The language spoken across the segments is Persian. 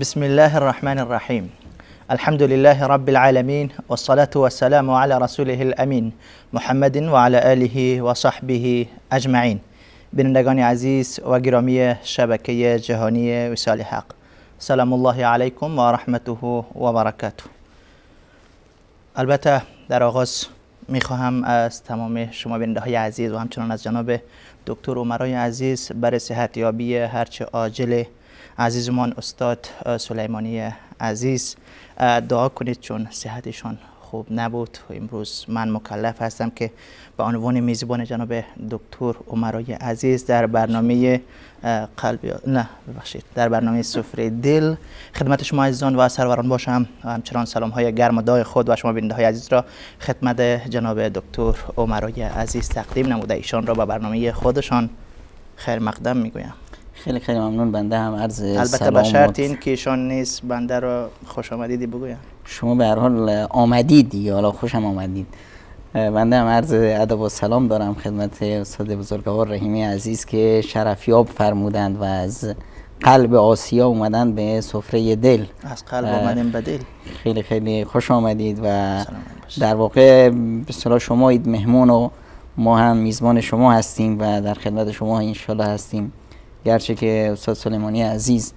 بسم الله الرحمن الرحیم. الحمد لله رب العالمین والصلاة والسلام علی رسوله الامین محمد و علی آله و صحبه اجمعین. بینندگان عزیز و گرامی شبکه جهانی وصال حق، سلام الله علیکم و رحمته و برکاته. البته در آغاز میخواهم از تمام شما بیننده های عزیز و همچنان از جناب دکتر عمرای عزیز برای صحتیابی هرچه عاجل عزیزمان استاد سلیمانی عزیز دعا کنید، چون صحتشان خوب نبود. امروز من مکلف هستم که به عنوان میزبان جناب دکتر عمرای عزیز در برنامه در برنامه سفره دل خدمت شما عزیزان و سروران باشم. همچنان سلام های گرم و داغ خود و شما بیننده های عزیز را خدمت جناب دکتر عمرای عزیز تقدیم نموده ایشان را به برنامه خودشان خیر مقدم میگویم. خیلی خیلی ممنون. بنده هم عرض البته به شرط این که ایشان نیست بنده را خوش آمدیدی بگویم. شما به هر حال آمدید دیگه، حالا خوشم آمدید. بنده هم عرض ادب و سلام دارم خدمت استاد بزرگوار رحیمی عزیز که شرفیاب فرمودند و از قلب آسیا اومدن به سفره دل. از قلب آمدیم به دل. خیلی خیلی خوش آمدید و در واقع به اصطلاح شما اید مهمون و ما هم میزبان شما هستیم و در خدمت شما انشالله هستیم. گرچه که استاد سلیمانی عزیز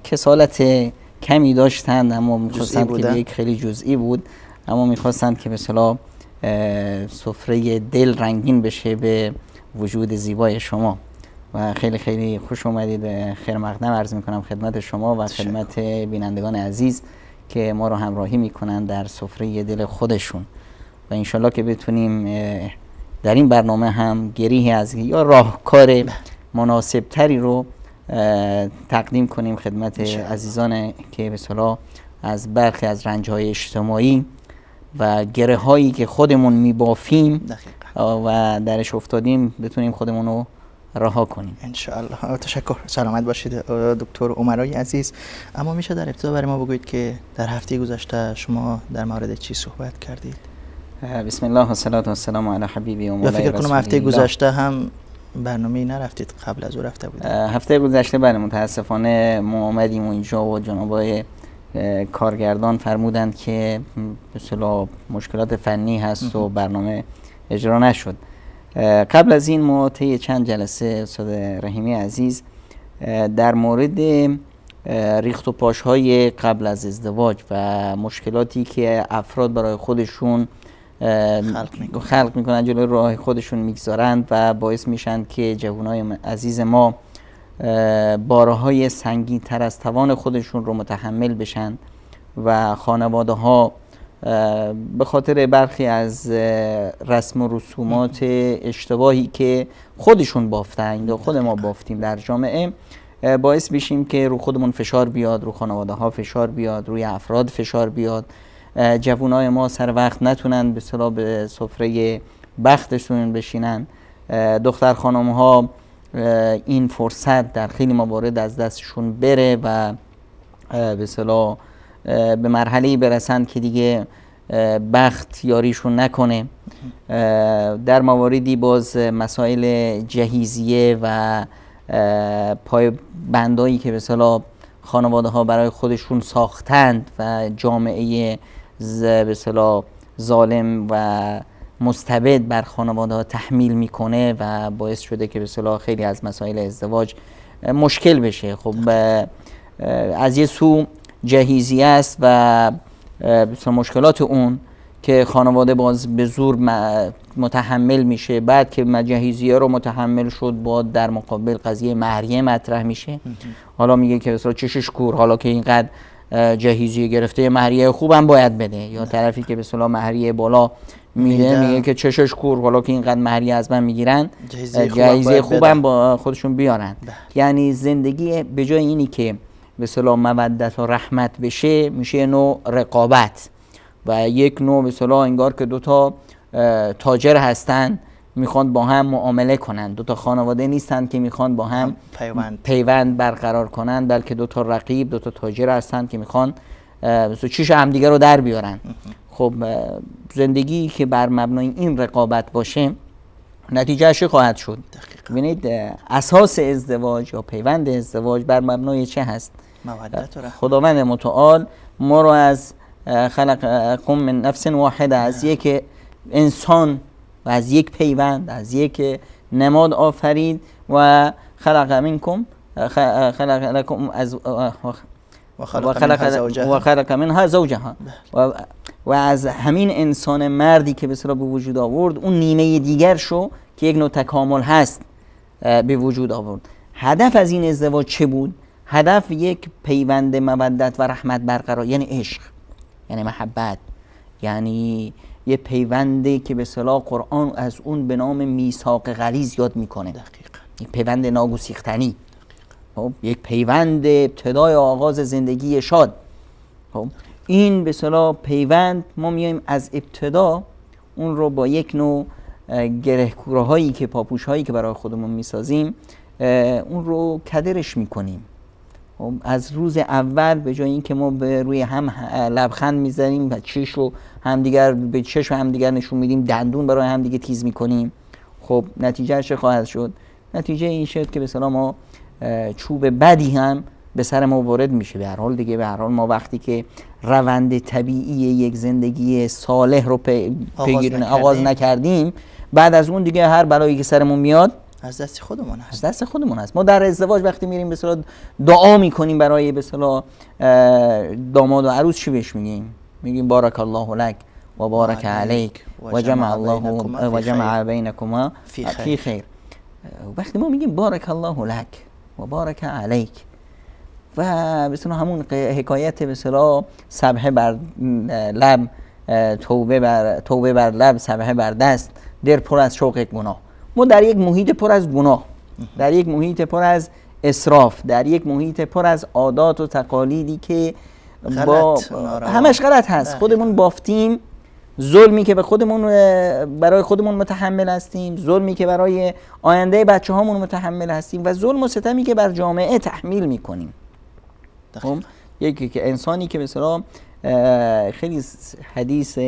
کسالت کمی داشتند اما میخواستند که یک خیلی جزئی بود، اما میخواستند که به اصطلاح سفره دل رنگین بشه به وجود زیبای شما و خیلی خیلی خوش اومدید. خیر مقدم عرض میکنم خدمت شما و خدمت بینندگان عزیز که ما رو همراهی میکنن در سفره دل خودشون و انشالله که بتونیم در این برنامه هم گریه از یا راهکار مناسب تری رو تقدیم کنیم خدمت عزیزان که به اصطلاح از برخی از رنج‌های اجتماعی و گره هایی که خودمون میبافیم و درش افتادیم بتونیم خودمون رو رها کنیم ان شاء الله. تشکر. سلامت باشید دکتر عمرای عزیز. اما میشه در ابتدا برای ما بگویید که در هفته گذشته شما در مورد چی صحبت کردید؟ بسم الله و الصلاة و السلام علی حبیبی و مولا فکر کنم هفته گذشته هم برنامه نرفتید، قبل از او رفته بودید. هفته گذشته بله متاسفانه ما آمدیم اونجا و جنابای کارگردان فرمودند که به اصطلاح مشکلات فنی هست و برنامه اجرا نشد. قبل از این ما طی چند جلسه استاد رحیمی عزیز در مورد ریخت و پاش‌های قبل از ازدواج و مشکلاتی که افراد برای خودشون خلق میکنن جلوی راه خودشون میگذارند و باعث میشن که جوانای عزیز ما بارهای سنگین تر از توان خودشون رو متحمل بشن و خانواده ها به خاطر برخی از رسم و رسومات اشتباهی که خودشون بافتن یا خود ما بافتیم در جامعه باعث بشیم که رو خودمون فشار بیاد، رو خانواده ها فشار بیاد، روی افراد فشار بیاد. جوانای ما سر وقت نتونن به اصطلاح به سفره بختشون بشینن. دختر خانم ها این فرصت در خیلی موارد از دستشون بره و به اصطلاح به مرحله‌ای برسن که دیگه بخت یاریشون نکنه. در مواردی باز مسائل جهیزیه و پای بندایی که به اصطلاح خانواده ها برای خودشون ساختند و جامعه به اصطلاح ظالم و مستبد بر خانواده ها تحمیل میکنه و باعث شده که به اصطلاح خیلی از مسائل ازدواج مشکل بشه. خب از یه سو جهیزیه است و مشکلات اون که خانواده باز به زور متحمل میشه. بعد که جهیزیه رو متحمل شد با در مقابل قضیه مهریه مطرح میشه. حالا میگه که بسیار چشش کور، حالا که اینقدر جهیزیه گرفته مهریه خوبم باید بده. یا طرفی که به اصطلاح مهریه بالا میگه که چشش کور، حالا که اینقدر مهریه از من میگیرن جهیزیه خوبم با خودشون بیارن. یعنی زندگی به جای اینی که به اصطلاح مودت و رحمت بشه میشه نوع رقابت و یک نوع به اصطلاح انگار که دوتا تاجر هستن میخوان با هم معامله کنن. دوتا خانواده نیستن که میخوان با هم پیوند برقرار کنن، بلکه دوتا رقیب، دوتا تاجر هستن که میخوان چیش همدیگه رو در بیارن. خب زندگی که بر مبنای این رقابت باشه نتیجه چه خواهد شد؟ ببینید اساس ازدواج یا پیوند ازدواج بر مبنای چه هست؟ خداوند متعال ما رو از خلقکم من نفس واحده، از یک انسان و از یک پیوند، از یک نماد آفرید و خلق منکم خلق لكم از و خلق منها زوجها و از همین انسان مردی که به اصطلاح به وجود آورد اون نیمه دیگر شو که یک نوع تکامل هست به وجود آورد. هدف از این ازدواج چه بود؟ هدف یک پیوند مودت و رحمت برقرار، یعنی عشق، یعنی محبت، یعنی یه پیوندی که به اصطلاح قرآن از اون به نام میثاق غلیظ یاد میکنه. دقیقاً. یک پیوند ناگسیختنی، خب یک پیوند ابتدای آغاز زندگی شاد. خب این به اصطلاح پیوند ما میایم از ابتدا اون رو با یک نوع گره‌کوره هایی که پاپوش هایی که برای خودمون میسازیم اون رو کدرش میکنیم. خب از روز اول به جای اینکه ما به روی هم لبخند میزنیم و چش رو همدیگر به چشم همدیگر نشون میدیم، دندون برای همدیگه تیز میکنیم، خب نتیجه چه خواهد شد؟ نتیجه این شد که به اصطلاح ما چوب بدی هم به سر ما وارد میشه. به هر حال دیگه به هر حال ما وقتی که روند طبیعی یک زندگی صالح رو آغاز نکردیم، بعد از اون دیگه هر بلایی که سرمون میاد از دست خودمون هست. از دست خودمون هست. ما در ازدواج وقتی میریم به اصطلاح دعا میکنیم برای به اصطلاح داماد و عروس، چی بهش میگیم؟ میگیم بارک الله لک و بارک علیک و جمع بینکما فی خیر. وقتی ما میگیم بارک الله لک و بارک علیک و به اصطلاح همون حکایت به اصطلاح سبحه بر لب توبه بر لب سبحه بر دست، در پر از شوق گناه. ما در یک محیط پر از گناه، در یک محیط پر از اسراف، در یک محیط پر از عادات و تقالیدی که همش غلط هست، خودمون بافتیم، ظلمی که به خودمون برای خودمون متحمل هستیم، ظلمی که برای آینده بچه هامون متحمل هستیم و ظلم و ستمی که بر جامعه تحمیل میکنیم. خب یکی که انسانی که مثلا خیلی حدیث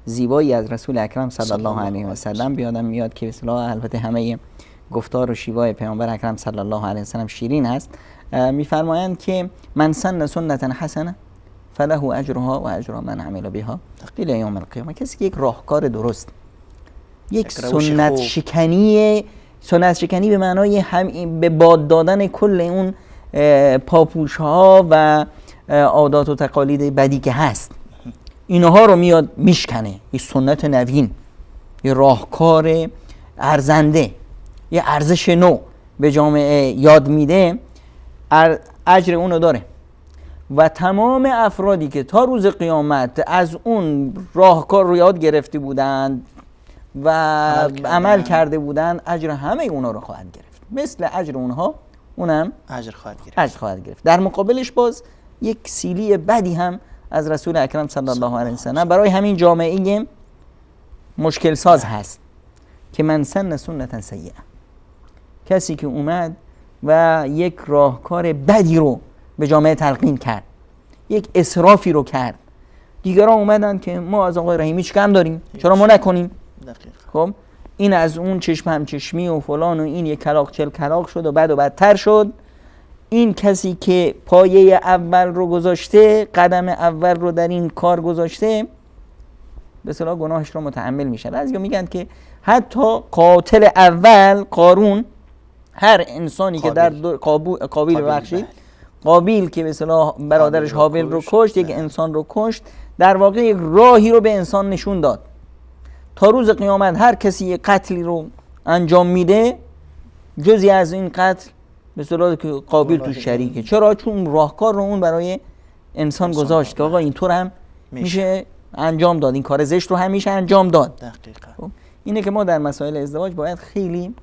زیبایی از رسول اکرم صلی الله علیه و سلم بیادم میاد که مثلا البته همه گفتار و شیوای پیامبر اکرم صلی الله علیه و سلم شیرین هست. میفرمایند که من سن سنتا حسنه فله اجرها و اجر من عمل بها الی یوم القیامه. کسی که یک راهکار درست، یک سنت شکنی به معنای به باد دادن کل اون پاپوش ها و عادات و تقالید بدی که هست، اینها رو میاد میشکنه، یه سنت نوین، یه راهکار ارزنده، یه ارزش نو به جامعه یاد میده، اجر اونو داره. و تمام افرادی که تا روز قیامت از اون راهکار رو یاد گرفته بودند و عمل کرده بودند، اجر همه اونا رو خواهد گرفت. مثل اجر اونها اونم اجر خواهد گرفت. در مقابلش باز یک سیلی بدی هم از رسول اکرم صلی الله علیه و سلم برای همین جامعه مشکل ساز هست که من سن سنتا سیئه، کسی که اومد و یک راهکار بدی رو به جامعه تلقین کرد، یک اسرافی رو کرد. دیگران اومدن که ما از آقای رحیمی چه کم داریم، چرا ما نکنیم؟ خب این از اون چشم هم چشمی و فلان و این یک کلاق چل کلاق شد و بعد و بدتر شد. این کسی که پایه اول رو گذاشته، قدم اول رو در این کار گذاشته، به اصطلاح گناهش رو متحمل میشه. بعضیا میگن که حتی قاتل اول قارون، هر انسانی که در قابیل ببخشید قابیل که به اصطلاح برادرش حابیل رو کشت، یک انسان رو کشت، در واقع یک راهی رو به انسان نشون داد. تا روز قیامت هر کسی یک قتلی رو انجام میده، جزی از این قتل به اصطلاح که قابیل تو شریکه. چرا؟ چون راهکار رو اون برای انسان گذاشت که آقا اینطور هم میشه انجام داد، این کار زشت رو هم میشه انجام داد. دقیقاً. اینه که ما در مسائل ازدواج باید خیلی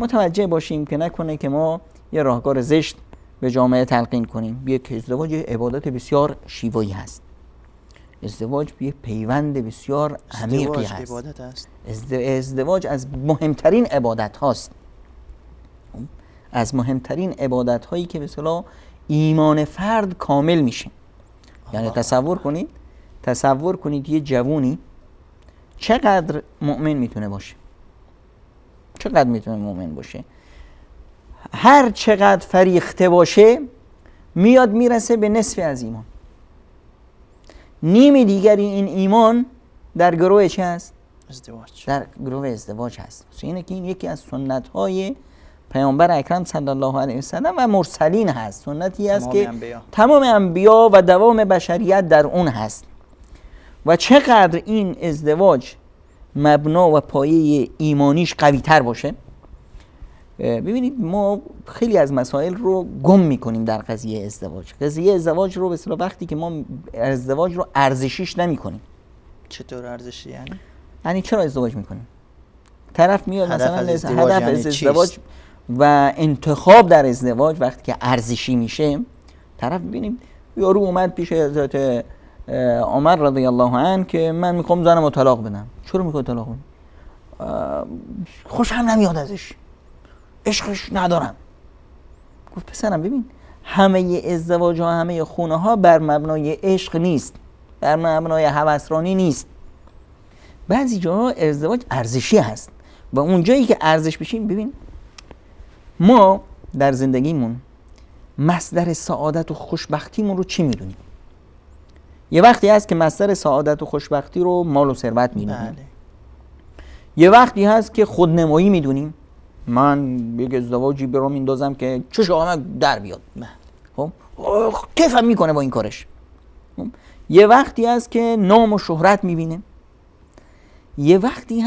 متوجه باشیم که نکنه که ما یه راهکار زشت به جامعه تلقین کنیم. یک ازدواج عبادت بسیار شیوایی هست. ازدواج یه پیوند بسیار عمیقی هست. ازدواج از مهمترین عبادت هاست، از مهمترین عبادت هایی که به اصطلاح ایمان فرد کامل میشه. یعنی تصور کنید یه جوونی چقدر مؤمن میتونه باشه، چقدر میتونه مؤمن باشه. هر چقدر فریخته باشه میاد میرسه به نصف از ایمان. نیم دیگری این ایمان در گروه چه هست؟ ازدواج. در گروه ازدواج هست. اینه که این یکی از سنت های پیامبر اکرم صلی الله علیه و سلم و مرسلین هست. سنتی است که تمام انبیا و دوام بشریت در اون هست. و چقدر این ازدواج مبنا و پایه ایمانیش قوی تر باشه. ببینید ما خیلی از مسائل رو گم میکنیم در قضیه ازدواج. قضیه ازدواج رو به اصطلاح وقتی که ما ازدواج رو ارزشیش نمیکنیم. چطور ارزشی یعنی؟ یعنی چرا ازدواج میکنیم؟ طرف میاد مثلا هدف از ازدواج و انتخاب در ازدواج وقتی که ارزشی میشه، طرف ببینیم یارو اومد پیش حضرت عمر رضی الله عنه که من میخوام زنم رو طلاق بدم. چرا میخواد طلاق بدم؟ خوشم نمیاد ازش، عشقش ندارم. گفت پسرم ببین همه ازدواج ها همه خونه ها بر مبنای عشق نیست، بر مبنای هوسرانی نیست. بعضی جاها ازدواج ارزشی هست و اونجایی که ارزش بشیم. ببین ما در زندگیمون مصدر سعادت و خوشبختیمون رو چی میدونیم؟ یه وقتی هست که مصدر سعادت و خوشبختی رو مال و ثروت میدونیم. بله. یه وقتی هست که خودنمایی میدونیم. من یک ازدواجی برام میندازم که چش آقا در بیاد. خب کیفم میکنه با این کارش. یه وقتی هست که نام و شهرت میبینه. یه وقتی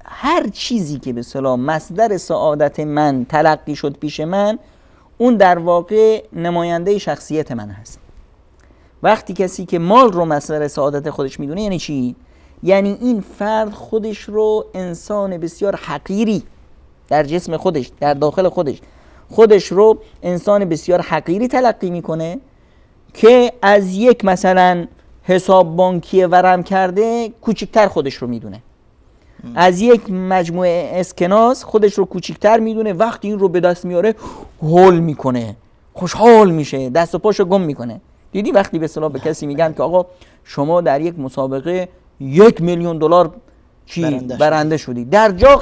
هر چیزی که به اصطلاح مصدر سعادت من تلقی شد پیش من، اون در واقع نماینده شخصیت من هست. وقتی کسی که مال رو مصدر سعادت خودش میدونه یعنی چی؟ یعنی این فرد خودش رو انسان بسیار حقیری در جسم خودش، در داخل خودش رو انسان بسیار حقیری تلقی میکنه که از یک مثلا حساب بانکی ورم کرده کوچکتر خودش رو میدونه. از یک مجموعه اسکناس خودش رو کوچکتر میدونه. وقتی این رو به دست میاره هول میکنه، خوشحال میشه، دست و پاشو گم میکنه. دیدی وقتی به اصطلاح به کسی میگن که آقا شما در یک مسابقه 1 میلیون دلار برنده شدی، در جا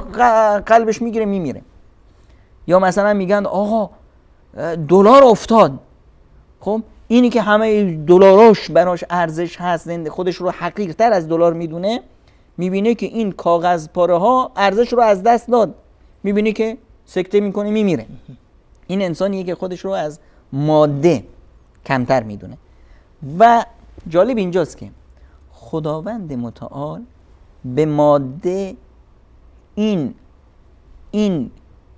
قلبش میگیره میمیره. یا مثلا میگن آقا دلار افتاد. خب اینی که همه دلاراش براش ارزش هست، خودش رو حقیرتر از دلار میدونه، میبینه که این کاغذ پاره ها ارزش رو از دست داد، میبینه که سکته میکنه میمیره. این انسانیه که خودش رو از ماده کمتر میدونه. و جالب اینجاست که خداوند متعال به ماده این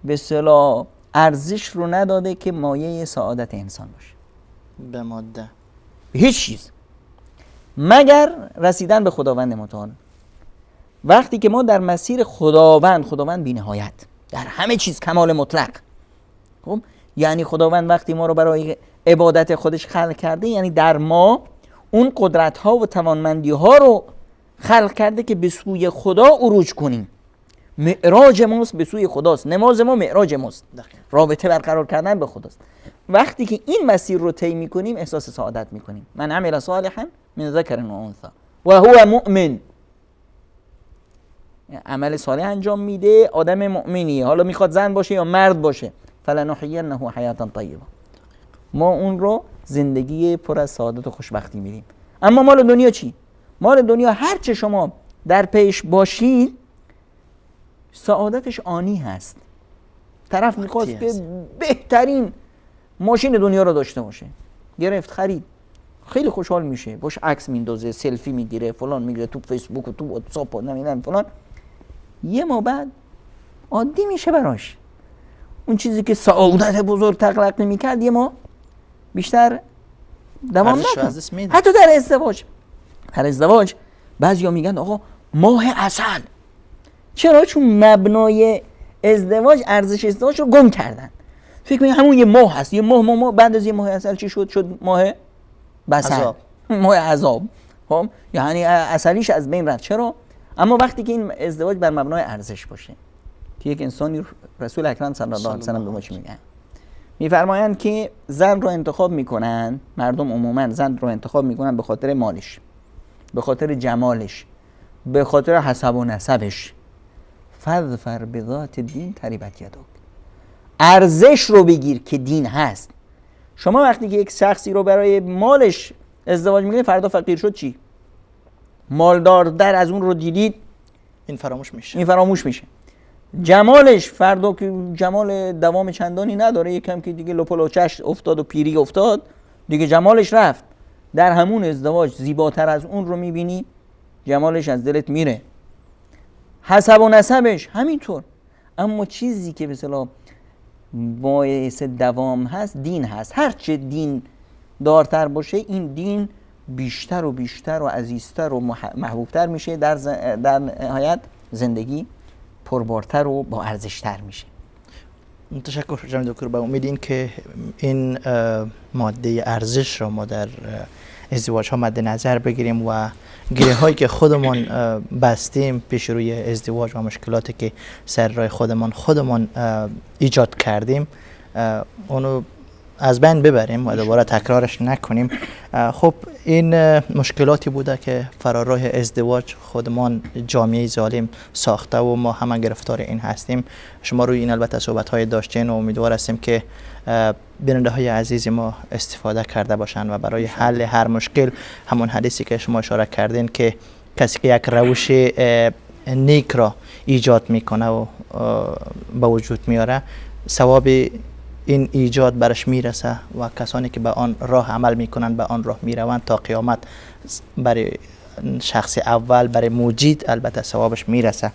به اصطلاح ارزش رو نداده که مایه سعادت انسان باشه. به ماده هیچ چیز مگر رسیدن به خداوند متعال. وقتی که ما در مسیر خداوند بی‌نهایت در همه چیز کمال مطلق. خب یعنی خداوند وقتی ما رو برای عبادت خودش خلق کرده، یعنی در ما اون قدرت ها و توانمندی ها رو خلق کرده که به سوی خدا عروج کنیم. معراج ماست به سوی خداست. نماز ما معراج ماست. رابطه برقرار کردن به خداست. وقتی که این مسیر رو طی می‌کنیم احساس سعادت می‌کنیم. من عمل صالحا من ذکر و انثی و هو مؤمن. عمل صالح انجام میده، آدم مؤمنیه، حالا میخواد زن باشه یا مرد باشه. فلنحیینه حیاتا طیبه. ما اون رو زندگی پر از سعادت و خوشبختی میدیم. اما مال دنیا چی؟ مال دنیا هر چه شما در پیش باشید سعادتش آنی هست. طرف میخواست که بهترین ماشین دنیا رو داشته باشه، گرفت خرید، خیلی خوشحال میشه، باش عکس میندازه، سلفی میگیره، فلان میگیره، تو فیسبوک و تو واتساپ و نمیدونم فلان. یه ما بعد عادی میشه براش. اون چیزی که سعادت بزرگ تقلق نمیکرد یه ما بیشتر دوام نکنه. حتی در ازدواج بعضیا میگن آقا ماه عسل. چرا؟ چون مبنای ازدواج ارزش ازدواج رو گم کردن. فکر می‌کنم همون یه ماه هست. یه ماه بعد از یه ماه عسل چی شد ماه بسل، ماه عذاب. خب یعنی عسلیش از بین رفت. چرا؟ اما وقتی که این ازدواج بر مبنای ارزش باشه که یک انسانی رسول اکرم صلی الله علیه و سلم به میگن، میفرمایند که زن رو انتخاب میکنن، مردم عموما زن رو انتخاب میکنن به خاطر مالش، به خاطر جمالش، به خاطر حسب و نسبش. فظفر بذات دین تریبت یدک. ارزش رو بگیر که دین هست. شما وقتی که یک شخصی رو برای مالش ازدواج میکنید، فردا فقیر شد چی؟ مالدار در از اون رو دیدید، این فراموش میشه. این فراموش میشه. جمالش فردا که جمال دوام چندانی نداره، یکم که دیگه لپلوچش افتاد و پیری افتاد، دیگه جمالش رفت. در همون ازدواج زیباتر از اون رو میبینی، جمالش از دلت میره. حسب و نسبش همینطور. اما چیزی که به اصطلاح باعث دوام هست دین هست. هرچه دین دارتر باشه، این دین بیشتر و بیشتر و عزیزتر و محبوبتر میشه، در نهایت زندگی پربارتر و با ارزشتر میشه. تشکر جناب دکتر. با امید این که این ماده ارزش را ما در ازدواج ها مد نظر بگیریم و گره هایی که خودمان بستیم پیش روی ازدواج و مشکلاتی که سر راه خودمان ایجاد کردیم اونو از بین ببریم و دوباره تکرارش نکنیم. خب این مشکلاتی بوده که فراراه ازدواج خودمان جامعه ظالم ساخته و ما همه گرفتار این هستیم. شما روی این البته صحبت های داشتین و امیدوار هستیم که بیننده های عزیز ما استفاده کرده باشند و برای حل هر مشکل همون حدیثی که شما اشاره کردین که کسی که یک روش نیک را ایجاد میکنه و به وجود میاره، ثواب این ایجاد برش میرسه و کسانی که به آن راه عمل میکنن به آن راه میروند تا قیامت. برای شخص اول، برای موجید البته ثوابش میرسه.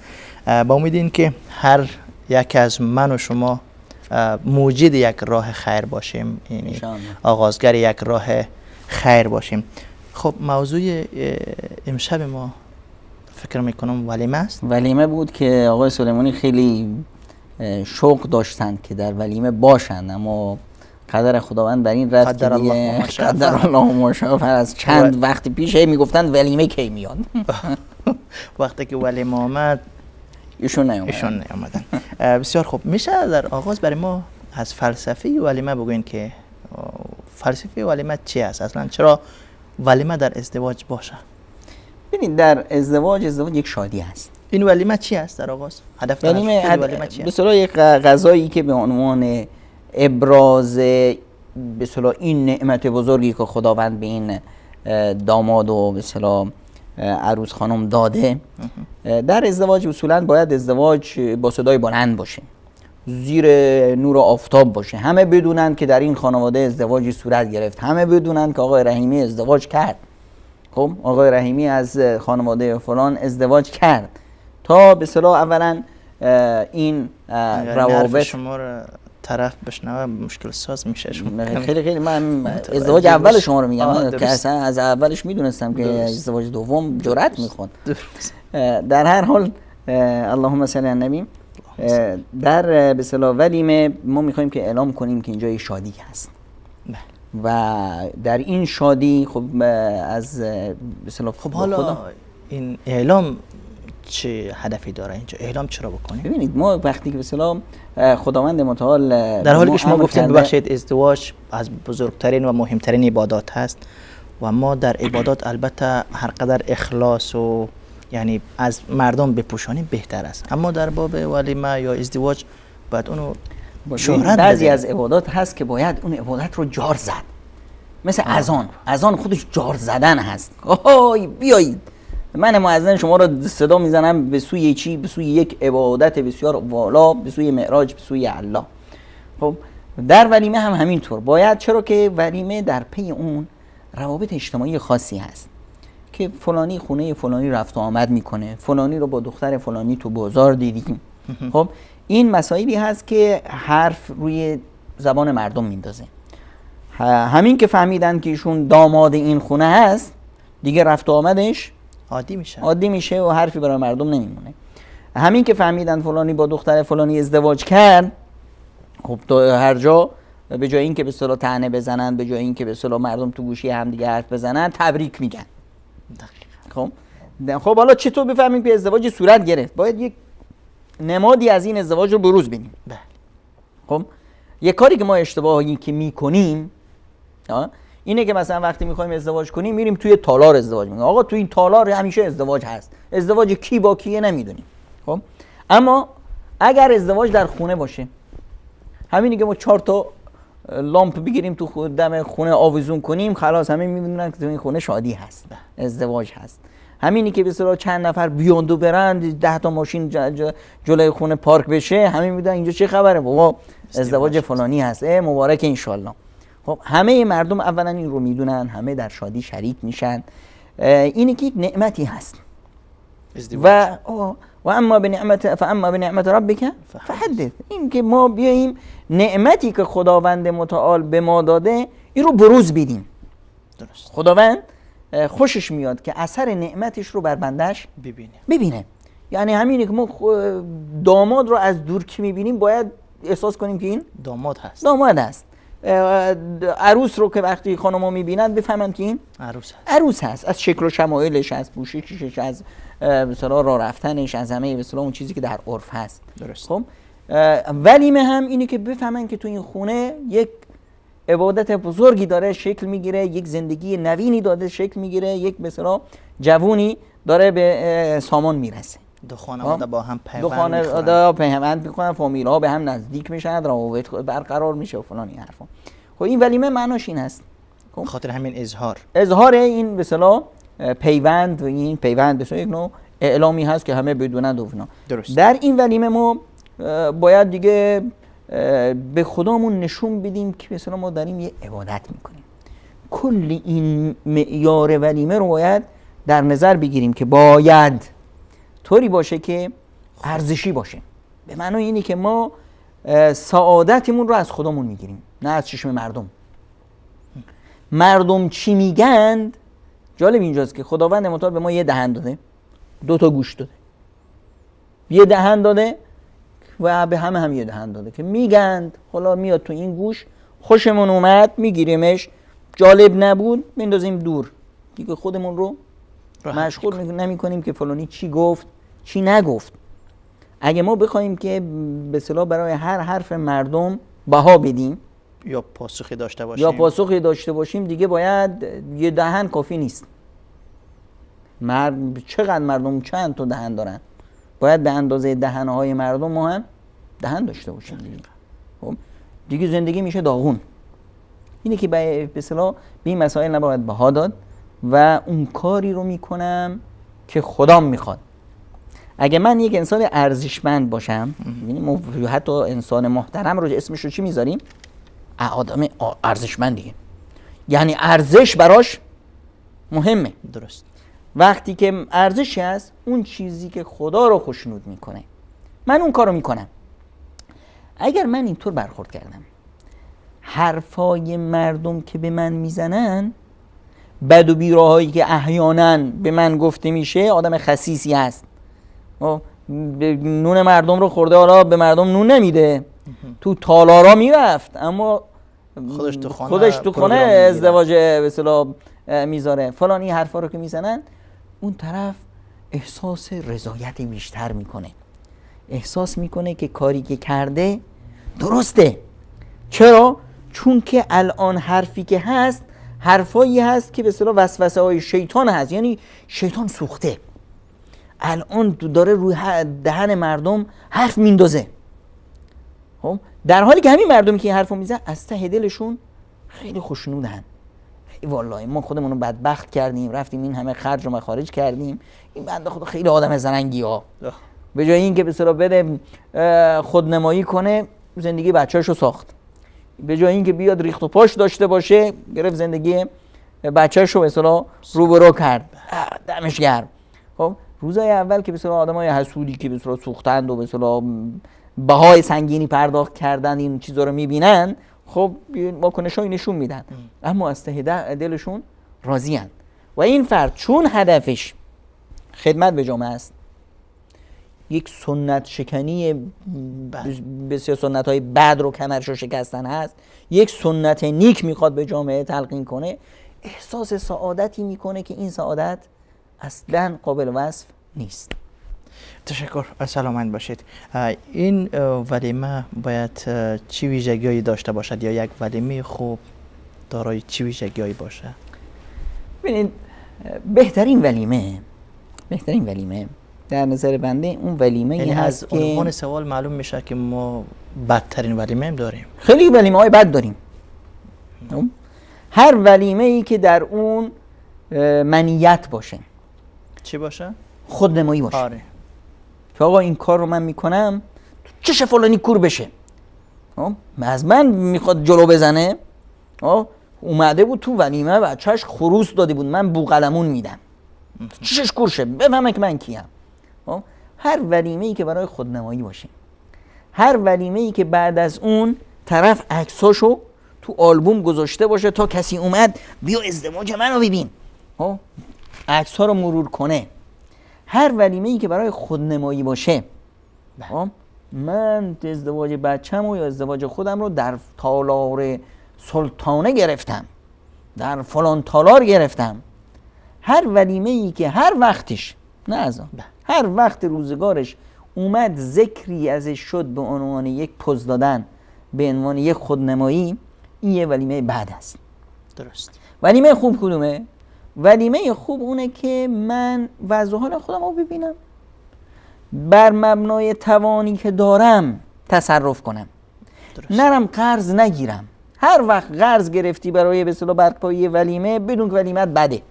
با امید این که هر یک از من و شما موجد یک راه خیر باشیم، یعنی آغازگر یک راه خیر باشیم. خب موضوع امشب ما فکر میکنم ولیمه است. ولیمه بود که آقای سلیمانی خیلی شوق داشتند که در ولیمه باشند، اما قدر خداوند بر این رفت که دیگه قدر الله ما شاء فعل. از چند وقت پیش میگفتند ولیمه کی میاد. وقتی که ولیمه آمد ایشون نیامدن. بسیار خوب. میشه در آغاز برای ما از فلسفه ولیمه بگوین که فلسفه ولیمه چی است؟ اصلا چرا ولیمه در ازدواج باشه؟ ببینید در ازدواج یک شادی است. این ولیمه چی است در آغاز؟ هدف ولیمه چی است؟ به اصطلاح یک غذایی که به عنوان ابراز به اصطلاح این نعمت بزرگی که خداوند به این داماد و به اصطلاح عروس خانم داده. در ازدواج اصولا باید ازدواج با صدای بلند باشه، زیر نور آفتاب باشه، همه بدونن که در این خانواده ازدواجی صورت گرفت، همه بدونن که آقای رحیمی ازدواج کرد. خب آقای رحیمی از خانواده فلان ازدواج کرد، تا به اصطلاح اولا این روابط شما رو طرف بشنوه مشکل ساز میشه. خیلی من ازدواج اول شما رو میگم که اصلا از اولش میدونستم که ازدواج دوم جرأت میخواد. در هر حال اللهم صل علی النبی، در به اصطلاح ولیمه ما میخوایم که اعلام کنیم که اینجا یه شادی هست و در این شادی خب از به اصطلاح خب حالا این اعلام چه هدفی داره اینجا؟ اعلام چرا بکنیم؟ ببینید ما وقتی که به اصطلاح خداوند متعال در حالی که شما گفتید ببخشید ازدواج از بزرگترین و مهمترین عبادات هست و ما در عبادات البته هر قدر اخلاص و یعنی از مردم بپوشانیم بهتر است، اما در باب ولیمه یا ازدواج باید اونو شهرت. بعضی از عبادات هست که باید اون عبادت رو جار زد، مثل اذان خودش جار زدن هست. اوه بیایید من مؤذن شما رو صدا میزنم به سوی چی؟ به سوی یک عبادت بسیار والا، به سوی معراج، به سوی الله. خب در ولیمه هم همینطور باید، چرا که ولیمه در پی اون روابط اجتماعی خاصی هست که فلانی خونه فلانی رفت و آمد میکنه، فلانی رو با دختر فلانی تو بازار دیدیم. خب این مسائلی هست که حرف روی زبان مردم میندازه. همین که فهمیدن که ایشون داماد این خونه هست، دیگه رفت و آمدش عادی میشه و حرفی برای مردم نمیمونه. همین که فهمیدن فلانی با دختر فلانی ازدواج کرد، خب تو هر جا به جای این که به اصطلاح طعنه بزنن، به جای این که به اصطلاح مردم تو گوشی هم دیگه حرف بزنن، تبریک میگن. خب حالا چطور بفهمیم که ازدواج صورت گرفت؟ باید یک نمادی از این ازدواج رو بروز بینیم. خب یک کاری که ما اشتباهی که میکنیم اینه که مثلا وقتی میخوایم ازدواج کنیم میریم توی تالار ازدواج میکنیم. آقا توی این تالار همیشه ازدواج هست، ازدواج کی با کیه نمیدونیم. خب اما اگر ازدواج در خونه باشه، همینی که ما 4 تا لامپ بگیریم تو دم خونه آویزون کنیم، خلاص همه می‌دونن که تو این خونه شادی هست، ازدواج هست. همینی که به اصطلاح چند نفر بیان و برند، 10 تا ماشین جلوی خونه پارک بشه، همه میدونن اینجا چه خبره، بابا ازدواج فلانی هست، مبارک انشالله. خب همه مردم اولا این رو میدونن، همه در شادی شریک میشن. اینی که نعمتی هست. و اما بنعمت ربک فحدث. این که ما بیاییم نعمتی که خداوند متعال به ما داده این رو بروز بدیم. درست. خداوند خوشش میاد که اثر نعمتش رو بر بندش ببینه. یعنی همینه که ما داماد رو از دور که میبینیم باید احساس کنیم که این داماد هست. عروس رو که وقتی خانم‌ها میبینن بفهمن که این عروس هست. از شکل و شمایلش، از پوششش، از مثلا راه رفتنش، از همه مثلا اون چیزی که در عرف هست. درست. خب ولیمه هم اینه که بفهمن که تو این خونه یک عبادت بزرگی داره شکل میگیره، یک زندگی نوینی داره شکل میگیره، یک مثلا جوونی داره به سامان میرسه. دو خانواده با هم پیوند میکنن، فامیل ها به هم نزدیک میشن، روابط برقرار میشه و فلان این حرفا. خب این ولیمه معناش این هست. خاطر همین اظهار این به اصطلاح پیوند، و این پیوند به اصطلاح یک نوع اعلامی هست که همه بدونند و فلان. درست. در این ولیمه ما باید دیگه به خدامون نشون بدیم که مثلا ما داریم یه عبادت میکنیم. کل این معیار ولیمه رو باید در نظر بگیریم که باید طوری باشه که ارزشی باشه. به معنای اینی که ما سعادتمون رو از خودمون میگیریم، نه از چشم مردم. مردم چی میگند؟ جالب اینجاست که خداوند متعال به ما یه دهن داده، 2 تا گوش داده، یه دهن داده و به همه هم یه دهن داده که میگند حالا میاد تو این گوش، خوشمون اومد میگیریمش، جالب نبود میندازیم دور، دیگه خودمون رو مشغول نمی کنیم که فلانی چی گفت چی نگفت. اگه ما بخوایم که به اصطلاح برای هر حرف مردم بها بدیم یا پاسخی داشته باشیم دیگه باید یه دهن کافی نیست. چقدر مردم چند تا دهن دارن، باید به اندازه دهنهای مردم ما هم دهن داشته باشیم دیگه. خب دیگه زندگی میشه داغون. اینه که به اصطلاح به این مسائل نباید بها داد و اون کاری رو میکنم که خدام میخواد. اگه من یک انسان ارزشمند باشم، یعنی حتی انسان محترم رو اسمش رو چی میذاریم؟ آدم ارزشمندیه، یعنی ارزش براش مهمه. درست. وقتی که ارزشی هست، اون چیزی که خدا رو خوشنود میکنه، من اون کارو میکنم. اگر من اینطور برخورد کردم، حرفای مردم که به من میزنن، بد و بیراهایی که احیانا به من گفته میشه، آدم خسیسی هست، نون مردم رو خورده، حالا به مردم نون نمیده، تو تالارا میرفت اما خودش تو خانه ازدواج به اصطلاح میذاره، فلان این حرفا رو که میزنن، اون طرف احساس رضایت بیشتر میکنه، احساس میکنه که کاری که کرده درسته. چرا؟ چون که الان حرفی که هست حرفایی هست که به اصطلاح وسوسه های شیطان هست، یعنی شیطان سوخته، الان داره روی دهن مردم حرف میندازه. خب در حالی که همین مردمی که این حرفو میزنن از ته دلشون خیلی خوشنودن. والله ما خودمون رو بدبخت کردیم، رفتیم این همه خرج و مخارج کردیم، این بنده خدا خیلی آدم زرنگی ها، به جای اینکه به اصطلاح بده خودنمایی کنه زندگی بچه‌اشو ساخت، به جای اینکه بیاد ریخت و پاش داشته باشه گرفت زندگی بچه‌اشو به اصطلاح روبرو کرد. دمش گرم. خب روزای اول که به اصطلاح آدمای حسودی که به اصطلاح سوختند و به اصطلاح بهای سنگینی پرداخت کردن این چیزا رو میبینن، خب واکنشای نشون میدن، اما از ته دلشون راضی ان. و این فرد چون هدفش خدمت به جامعه است، یک سنت شکنی بسیار سنت های بد رو کمرشو شکستن هست، یک سنت نیک میخواد به جامعه تلقین کنه، احساس سعادتی میکنه که این سعادت اصلا قابل وصف نیست. تشکر. سلامت باشید. این ولیمه باید چی ویژگی‌هایی داشته باشد یا یک ولیمه خوب دارای چی ویژگی‌هایی باشه؟ ببینید بهترین ولیمه در نظر بنده اون ولیمه یعنی هست از که عنوان سوال معلوم میشه که ما بدترین ولیمه هم داریم. خیلی ولیمه های بد داریم، هر ولیمه ای که در اون منیت باشه. چی باشه؟ خودنمایی باشه. آره. که آقا این کار رو من میکنم چش فلانی کور بشه. از من میخواد جلو بزنه. اومده بود تو ولیمه بچهش خروس داده بود، من بوقلمون میدم چشش کور شه بفهمه که من کیم. هر ولیمه ای که برای خودنمایی باشه، هر ولیمه ای که بعد از اون طرف عکساشو تو آلبوم گذاشته باشه تا کسی اومد بیا ازدواج منو ببین، عکس ها رو مرور کنه. هر ولیمه ای که برای خودنمایی باشه، من ازدواج بچه‌مو یا ازدواج خودم رو در تالار سلطانه گرفتم، در فلان تالار گرفتم. هر ولیمه ای که هر وقتش، نه از آن، هر وقت روزگارش اومد ذکری ازش شد به عنوان یک پوز دادن، به عنوان یک خودنمایی، این یه ولیمه بد است. درست. ولیمه خوب کدومه؟ ولیمه خوب اونه که من وضع حال خودم رو ببینم، بر مبنای توانی که دارم تصرف کنم. درست. نرم قرض نگیرم. هر وقت قرض گرفتی برای به اصطلاح برپایی ولیمه، بدون که ولیمت بده.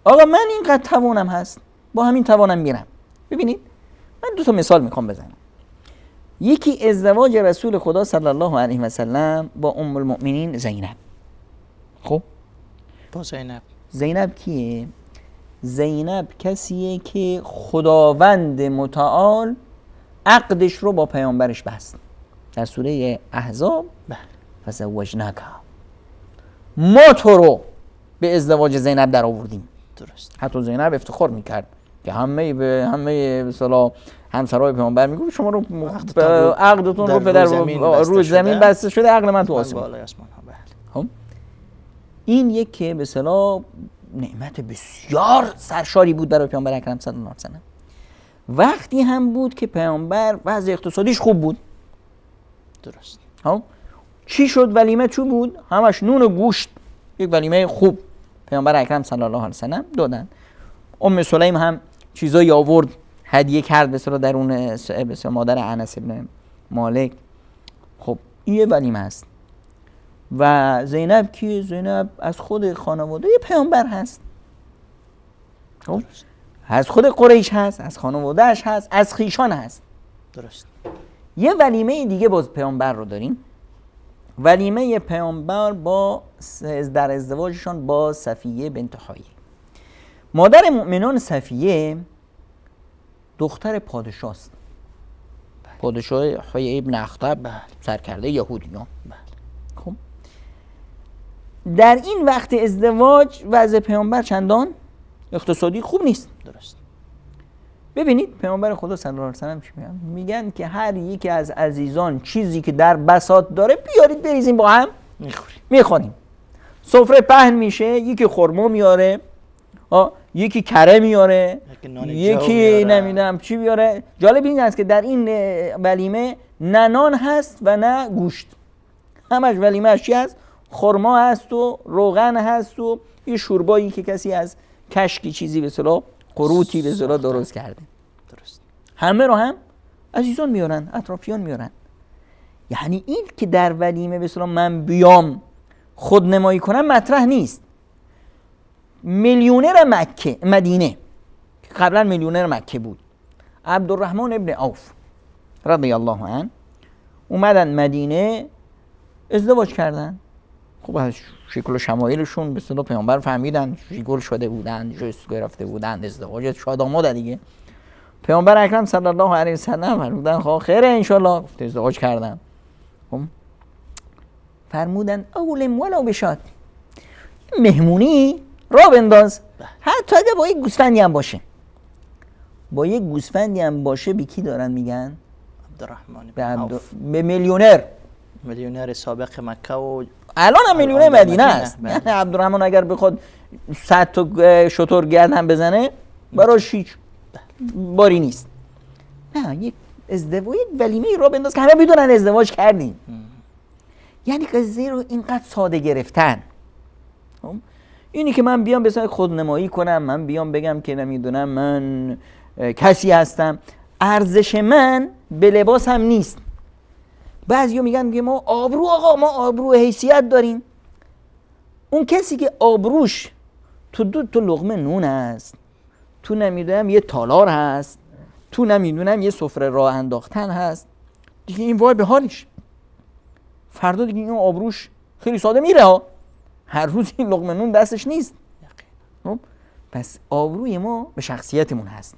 آقا من اینقدر توانم هست، با همین توانم میرم. ببینید من دو تا مثال میخوام بزنم. یکی ازدواج رسول خدا صلی الله علیه و سلم با ام المؤمنین زینب. خب با زینب. زینب کیه؟ زینب کسیه که خداوند متعال عقدش رو با پیامبرش بست. در سوره احزاب فزوجناک، ما تو رو به ازدواج زینب در آوردیم. درست. حتی زینب افتخار میکرد که همه به اصطلاح همسرای پیامبر میگه شما رو عقدتون رو پدر روی زمین بسته شده، عقد من تو آسمان. خب این یک که به اصطلاح نعمت بسیار سرشاری بود برای پیامبر اکرم صلی الله علیه و سلم. وقتی هم بود که پیامبر وضع اقتصادیش خوب بود. درست. خب چی شد؟ ولیمه چی بود؟ همش نون و گوشت. یک ولیمه خوب پیامبر اکرم صلی الله علیه و سلم دادن. ام سلیم هم چیزایی آورد هدیه کرد به اصطلاح درون مادر انس ابن مالک. خب این ولیمه است. و زینب کی؟ زینب از خود خانواده پیامبر هست. خب از خود قریش هست، از خانواده‌اش هست، از خیشان هست. درست. یه ولیمه دیگه باز پیامبر رو داریم. ولیمه پیامبر با در ازدواجشان با صفیه بنت حیی. مادر مؤمنان صفیه دختر پادشاه است. پادشاه حیی ابن اخطب، سرکرده یهودیان. خب در این وقت ازدواج وضع پیامبر چندان اقتصادی خوب نیست. درست. ببینید پیامبر خدا صلی الله علیه و سلم چی میگن؟ میگن که هر یکی از عزیزان چیزی که در بساط داره بیارید بریزیم با هم میخوریم. سفره پهن میشه، یکی خرما میاره، یکی کره میاره، یکی نمیدونم چی بیاره. جالب این است که در این ولیمه نه نان هست و نه گوشت. همش ولیمه چی هست؟ خرما هست و روغن هست و یه شوربایی که کسی از کشکی چیزی به اصطلاح قروتی به اصطلاح درست کرده. درست. همه رو هم عزیزان میارن، اطرافیان میارن. یعنی این که در ولیمه به اصطلاح من بیام خودنمایی کنم مطرح نیست. میلیونر مدینه قبلا میلیونر مکه بود، عبدالرحمن ابن عوف رضی الله عنه، اومدن مدینه ازدواج کردن. خب از شکل و شمایلشون به اصطلاح پیامبر فهمیدن، شیگل شده بودن، جست گرفته بودن، ازدواج شاداماد دیگه. پیامبر اکرم صلی الله علیه و سلم فرمودن خب خیره ان شاء الله، ازدواج کردن. خب فرمودن اولم ولو بشات، مهمونی را بنداز، حتی اگه با یک گوسفندی هم باشه. با یک گوسفندی هم باشه به کی دارن میگن؟ عبدالرحمن به میلیونر سابق مکه و الان هم میلیونر مدینه است. یعنی عبدالرحمن اگر بخواد 100 تا شتر گردن بزنه براش هیچ باری نیست. نه، یک ازدواج ولیمه را بنداز که همه بدونن ازدواج کردیم. یعنی قضیه رو اینقدر ساده گرفتن. اینی که من بیام بسیار خودنمایی کنم، من بیام بگم که نمیدونم من کسی هستم، ارزش من به لباس هم نیست. بعضیا میگن که ما آبرو، آقا ما آبرو حیثیت داریم. اون کسی که آبروش تو دو لقمه نون است، تو نمیدونم یه تالار هست، تو نمیدونم یه سفره راه انداختن هست، دیگه این وای به حالش. فردا دیگه این آبروش خیلی ساده میره ها، هر روز این لقمه نون دستش نیست. پس آبروی ما به شخصیتمون هست،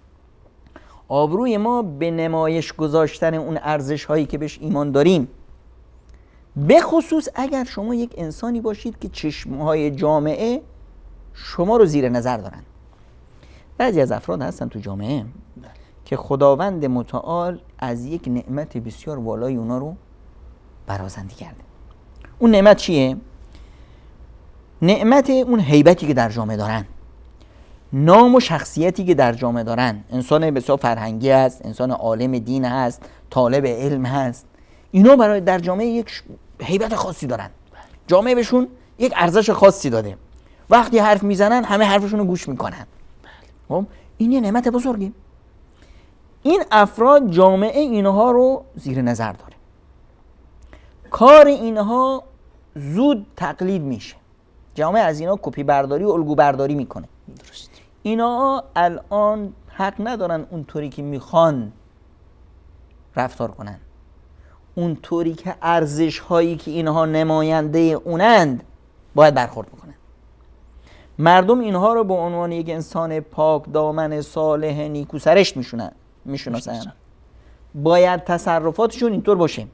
آبروی ما به نمایش گذاشتن اون ارزش هایی که بهش ایمان داریم. به خصوص اگر شما یک انسانی باشید که چشمهای جامعه شما رو زیر نظر دارن. بعضی از افراد هستن تو جامعه که خداوند متعال از یک نعمت بسیار والای اونا رو برازندی کرده. اون نعمت چیه؟ نعمت اون هیبتی که در جامعه دارن، نام و شخصیتی که در جامعه دارن. انسان بسیار فرهنگی هست، انسان عالم دین هست، طالب علم هست، اینا برای در جامعه یک هیبت خاصی دارن، جامعه بهشون یک ارزش خاصی داده، وقتی حرف میزنن همه حرفشون رو گوش میکنن. خب این یه نعمت بزرگی. این افراد جامعه اینها رو زیر نظر داره، کار اینها زود تقلید میشه، جامعه از اینا کپی برداری و الگو برداری میکنه. درست. اینا الان حق ندارن اونطوری که میخوان رفتار کنن، اونطوری که ارزش هایی که اینها نماینده اونند باید برخورد بکنن. مردم اینها رو به عنوان یک انسان پاک دامن صالح نیکو سرشت میشناسن. باید تصرفاتشون اینطور باشه.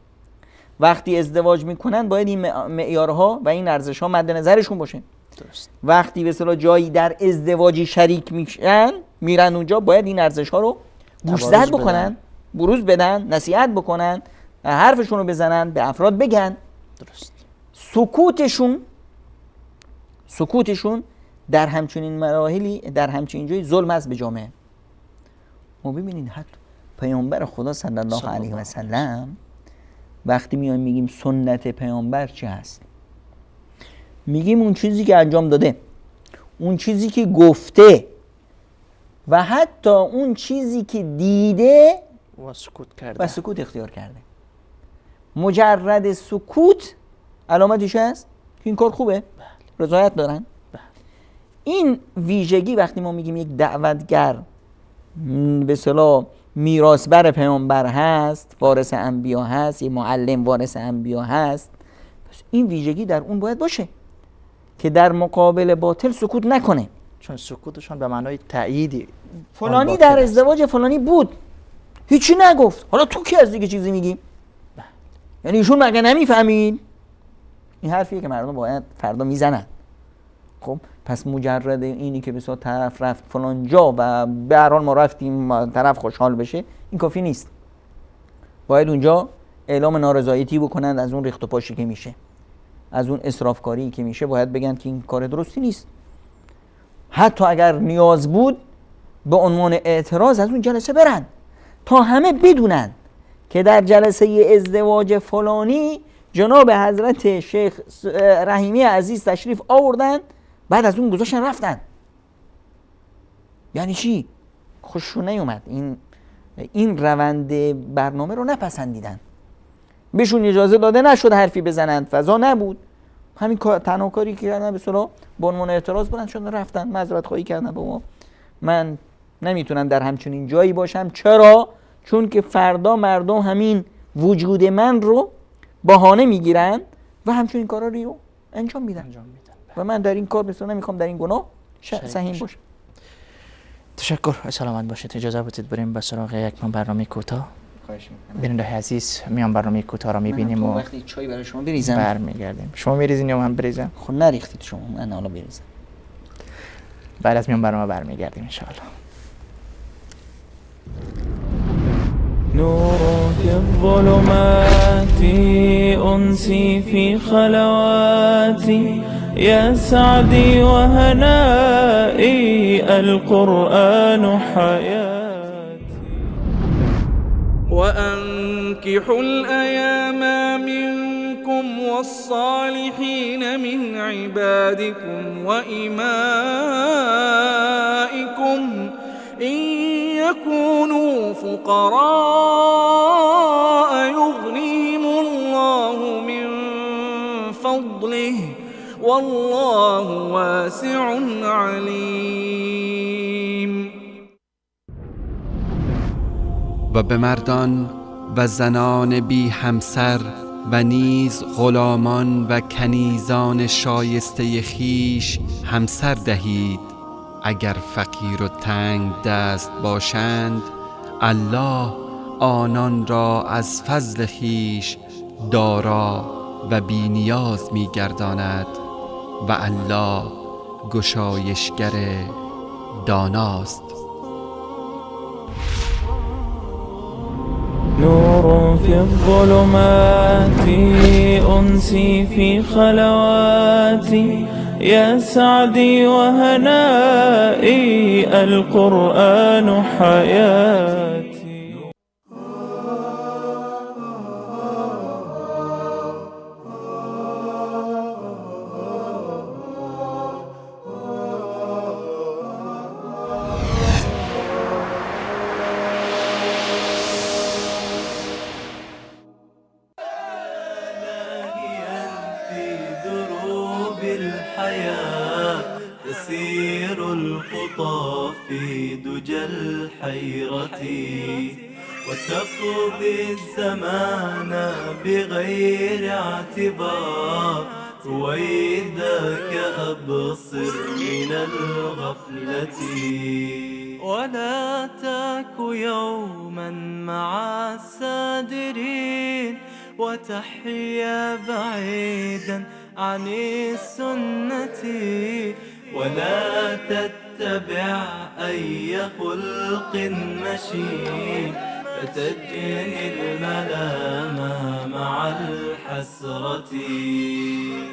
وقتی ازدواج میکنن باید این معیارها و این ارزش‌ها مد نظرشون باشه. درست. وقتی به اصطلاح جایی در ازدواجی شریک میشن، میرن اونجا باید این ارزش‌ها رو گوشزد بکنن، بروز بدن، نصیحت بکنن، حرفشون رو بزنن، به افراد بگن. درست. سکوتشون در همچنین مراحلی، در همچنین جایی ظلم است به جامعه. ما ببینید حتی پیامبر خدا صلی الله علیه و سلم وقتی میایم میگیم سنت پیامبر چه هست، میگیم اون چیزی که انجام داده، اون چیزی که گفته و حتی اون چیزی که دیده و سکوت اختیار کرده. مجرد سکوت علامتش هست که این کار خوبه، رضایت دارن. این ویژگی وقتی ما میگیم یک دعوتگر به اصطلاح میراثبر پیامبر هست، وارث انبیا هست، یه معلم وارث انبیا هست، پس این ویژگی در اون باید باشه که در مقابل باطل سکوت نکنه. چون سکوتشون به معنای تأییدی، فلانی در ازدواج فلانی بود هیچی نگفت، حالا تو کی از دیگه چیزی میگی؟ یعنی ایشون مگه نمیفهمین؟ این حرفیه که مردم باید فردا میزنن. خب پس مجرد اینی که بسیار طرف رفت فلان جا و به هر حال ما رفتیم طرف خوشحال بشه، این کافی نیست. باید اونجا اعلام نارضایتی بکنند از اون ریخت و پاشی که میشه، از اون اسرافکاری که میشه. باید بگن که این کار درستی نیست. حتی اگر نیاز بود به عنوان اعتراض از اون جلسه برن تا همه بدونن که در جلسه ازدواج فلانی جناب حضرت شیخ رحیمی عزیز تشریف آوردن، بعد از اون گذاشتن رفتن. یعنی چی؟ خوششون نیومد، این روند برنامه رو نپسندیدن، بهشون اجازه داده نشد حرفی بزنن، فضا نبود. همین تنها کاری که کردن به اصطلاح به عنوان اعتراض بلند شدن رفتن، معذرت خواهی کردن. بابا من نمیتونم در همچنین جایی باشم. چرا؟ چون که فردا مردم همین وجود من رو بهانه میگیرن و همچنین کارا رو انجام میدن. و من در این کار بسیار نمیخوام در این گناه سهیم باشم. تشکر. سلامت باشید. اجازه بدید بریم به سراغ یک برنامه کوتاه. بیننده عزیز، میان برنامه کوتاه را میبینیم و وقتی چای برای شما بریزم برمیگردیم. شما میریزین یا من بریزم؟ خب نریختید شما، من حالا بریزم. بعد از میان برنامه برمیگردیم ان شاء الله. نور في الظلمات أنسي في خلواتي يا سعدي وهنائي القرآن حياتي وأنكحوا الأيام منكم والصالحين من عبادكم وإمائكم إن يكونوا فقراء يغنيهم فضله والله واسع علیم. و به مردان و زنان بی همسر و نیز غلامان و کنیزان شایسته خیش همسر دهید اگر فقیر و تنگ دست باشند، الله آنان را از فضل خیش دارا و بی نیاز می گرداند و الله گشایشگر داناست. نور في الظلمات أنسي في خلواتي يا سعدي وهنائي القرآن حياتي. تسير الخطى في دجى الحيرة وتقضي الزمان بغير اعتبار. رويدك أبصر من الغفلة ولا تك يوما مع السادرين وتحيا بعيدا عن السنة ولا تتبع أي خلق مشين فتجني الملام مع الحسرة.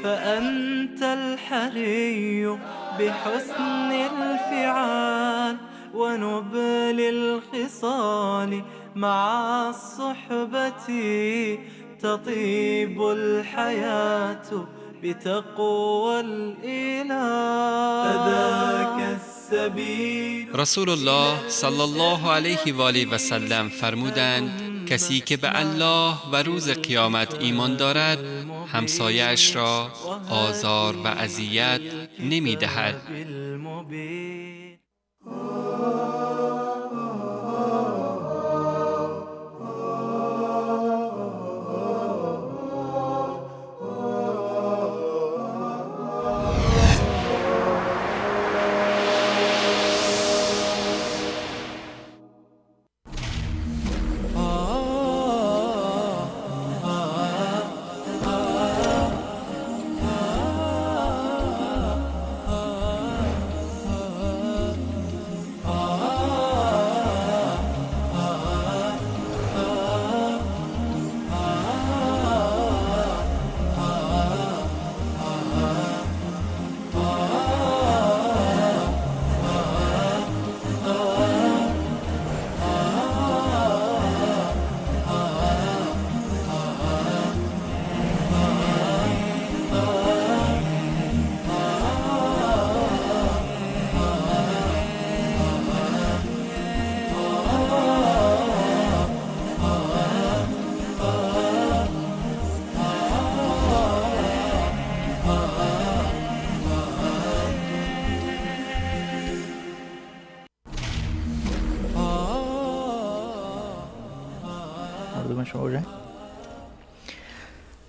فأنت الحري بحسن الفعال ونبل الخصال مع الصحبة تطيب الحياة بتقوى الإله فذاك السبيل. رسول الله صلی الله علیه و آله و سلم فرمودند کسی که به الله و روز قیامت ایمان دارد همسایه‌اش را آزار و اذیت نمی‌دهد.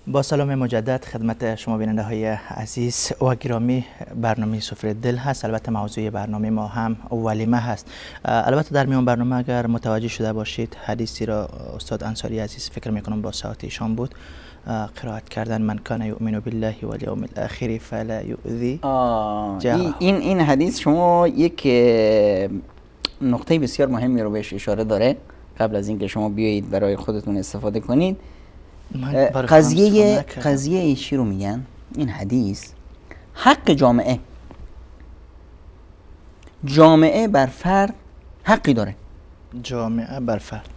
با سلام مجدد خدمت شما بیننده های عزیز و گرامی، برنامه سفره دل هست. البته موضوع برنامه ما هم ولیمه هست. البته در میان برنامه اگر متوجه شده باشید حدیثی را استاد انصاری عزیز فکر میکنم با ساعت ایشان بود قرائت کردن من کان یؤمن بالله والیوم الاخر فلا یؤذی جاره. این حدیث شما یک نقطه بسیار مهمی رو بهش اشاره داره. قبل از اینکه شما بیایید برای خودتون استفاده کنید، قضیه چی رو میگن؟ این حدیث حق جامعه بر فرد حقی داره. جامعه بر فرد،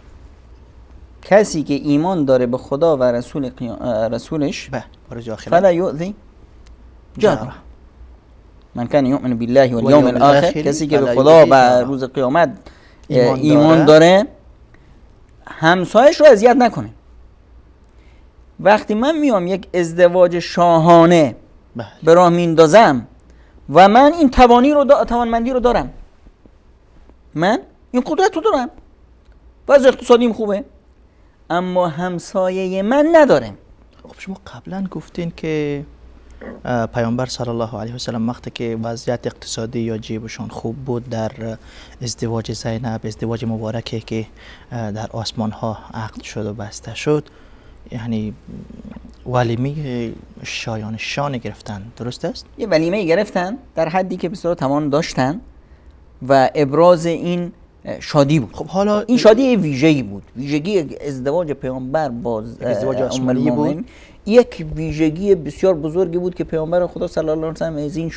کسی که ایمان داره به خدا و رسولش فلا یؤذی جاره. من کان یؤمن بالله والیوم الاخر، کسی که به خدا و روز قیامت ایمان داره همسایش رو اذیت نکنه. وقتی من میام یک ازدواج شاهانه بله. به راه میندازم و من این توانمندی رو دارم، من این قدرت رو دارم و از اقتصادیم خوبه، اما همسایه من نداره. خب شما قبلا گفتین که پیامبر صلی الله علیه و سلم وقتی که وضعیت اقتصادی یا جیبشان خوب بود در ازدواج زینب، ازدواج مبارکه که در آسمان ها عقد شد و بسته شد، یعنی ولیمه شایان شان گرفتن، درست است؟ یه ولیمه گرفتن در حدی که بسیار توان داشتن و ابراز این شادی بود. خب حالا این شادی ویژه‌ای بود. ویژگی ازدواج پیامبر با ازدواج آسمانی بود. یک ویژگی بسیار بزرگی بود که پیامبر خدا صلی الله علیه و سلم از این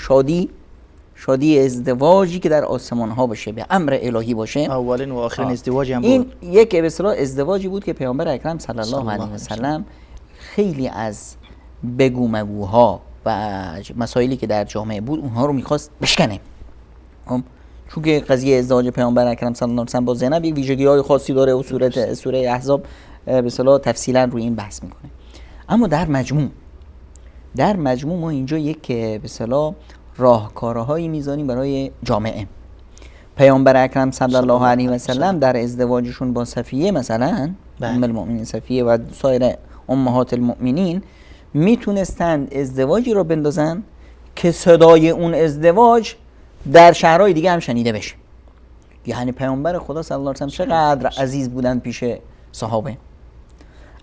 شادی ازدواجی که در آسمان ها باشه، به امر الهی باشه، اولین و آخرین ازدواج هم بود. این یک به اصطلاح ازدواجی بود که پیامبر اکرم صلی الله علیه و سلم خیلی از بگو مگوها و مسائلی که در جامعه بود اونها رو میخواست بشکنه. چون که قضیه ازدواج پیامبر اکرم صلی الله علیه و سلم با زینب یک ویژگی‌های خاصی داره و سوره احزاب به اصطلاح تفصیلا روی این بحث میکنه. اما در مجموع ما اینجا یک به اصطلاح راهکارهایی میذاریم برای جامعه. پیامبر اکرم صلی الله علیه و سلم در ازدواجشون با صفیه مثلا ام المؤمنین صفیه و سایر امهات المؤمنین میتونستند ازدواجی رو بندازن که صدای اون ازدواج در شهرهای دیگه هم شنیده بشه. یعنی پیامبر خدا صلی الله علیه و سلم چقدر عزیز بودن پیش صحابه.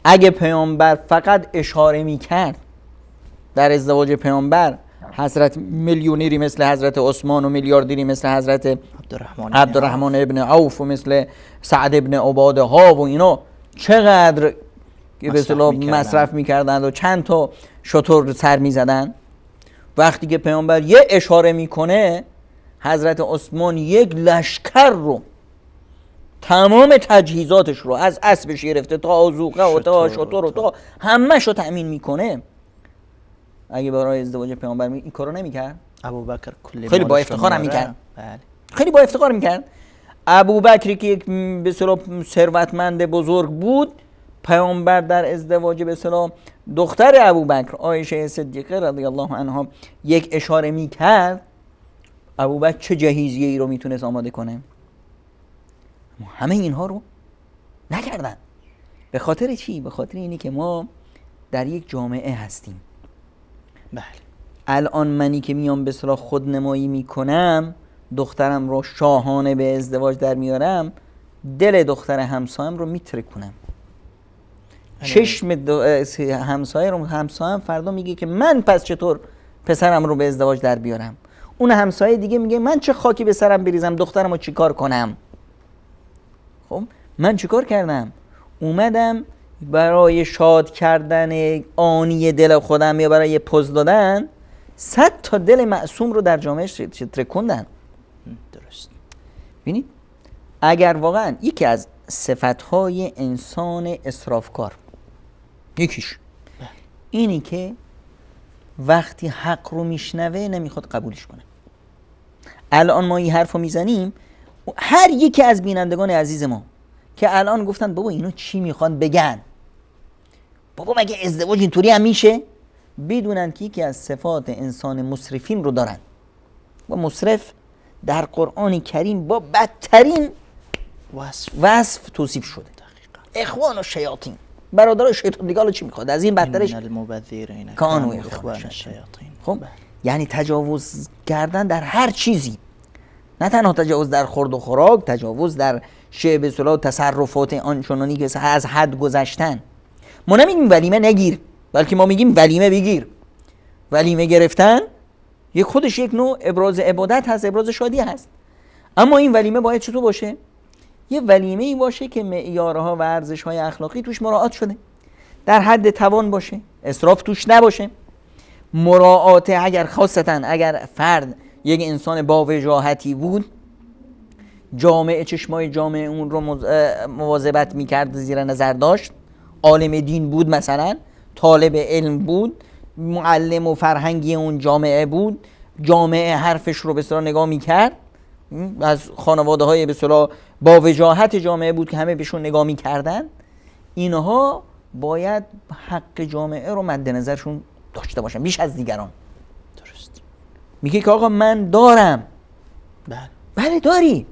اگه پیامبر فقط اشاره میکرد در ازدواج پیامبر، حضرت میلیونیری مثل حضرت عثمان و میلیاردیری مثل حضرت عبدالرحمن ابن عوف و مثل سعد ابن عباده ها و اینا چقدر به اصطلاح مصرف میکردند و چند تا شتر سر میزدن، وقتی که پیامبر یه اشاره میکنه حضرت عثمان یک لشکر رو، تمام تجهیزاتش رو از اسبش گرفته تا آذوقه و تا شتر و تا همه‌شو تأمین میکنه. اگه برای ازدواج پیامبر این کارو نمیکرد، ابوبکر خیلی با افتخار هم میکرد. خیلی با افتخار میکرد. ابوبکری که یک به اصطلاح ثروتمند بزرگ بود، پیامبر در ازدواج به اصطلاح دختر ابوبکر عایشه صدیقه رضی الله عنها یک اشاره میکرد، ابوبکر چه جهیزیه ای رو میتونست آماده کنه؟ همه اینها رو نکردن. به خاطر چی؟ به خاطر اینی که ما در یک جامعه هستیم. بله. الان منی که میام به اصطلاح خودنمایی میکنم، دخترم رو شاهانه به ازدواج در میارم، دل دختر همسایم رو میترکونم. چشم همسایه رو همسایم فردا میگه که من پس چطور پسرم رو به ازدواج در بیارم. اون همسایه دیگه میگه من چه خاکی به سرم بریزم دخترم رو چیکار کنم. خب من چیکار کردم؟ اومدم برای شاد کردن آنی دل خودم یا برای پوز دادن 100 تا دل معصوم رو در جامعه ترکوندن. درست. ببینید اگر واقعا یکی از صفتهای انسان اسرافکار یکیش اینی که وقتی حق رو میشنوه نمیخواد قبولش کنه. الان ما این حرف رو میزنیم، هر یکی از بینندگان عزیز ما که الان گفتن بابا اینو چی میخوان بگن، بابا مگه ازدواج اینطوری هم میشه، بدونن که یکی از صفات انسان مسرفین رو دارن و مسرف در قرآن کریم با بدترین وصف توصیف شده. اخوان و شیاطین، برادر شیطان دیگه. حالا چی میخواد از این بدترش؟ کانوا اخوان الشیاطین. خب یعنی تجاوز کردن در هر چیزی، نه تنها تجاوز در خورد و خوراک، تجاوز در شیء به اصطلاح تصرفات آنچنانی که از حد گذشتن. ما نمیگیم ولیمه نگیر، بلکه ما میگیم ولیمه بگیر. ولیمه گرفتن یک خودش یک نوع ابراز عبادت هست، ابراز شادی هست. اما این ولیمه باید چطور باشه؟ یه ولیمه ای باشه که معیارها و ارزش‌های اخلاقی توش مراعات شده، در حد توان باشه، اسراف توش نباشه. مراعات اگر فرد یک انسان با وجاهتی بود، جامعه چشمای جامعه اون رو مواظبت میکرد، زیر نظر داشت، عالم دین بود مثلا، طالب علم بود، معلم و فرهنگی اون جامعه بود، جامعه حرفش رو به اصطلاح نگاه میکرد، از خانواده های به اصطلاح با وجاهت جامعه بود که همه بهشون نگاه میکردن. اینها باید حق جامعه رو مد نظرشون داشته باشن بیش از دیگران. درست. میگه که آقا من دارم. بله داری،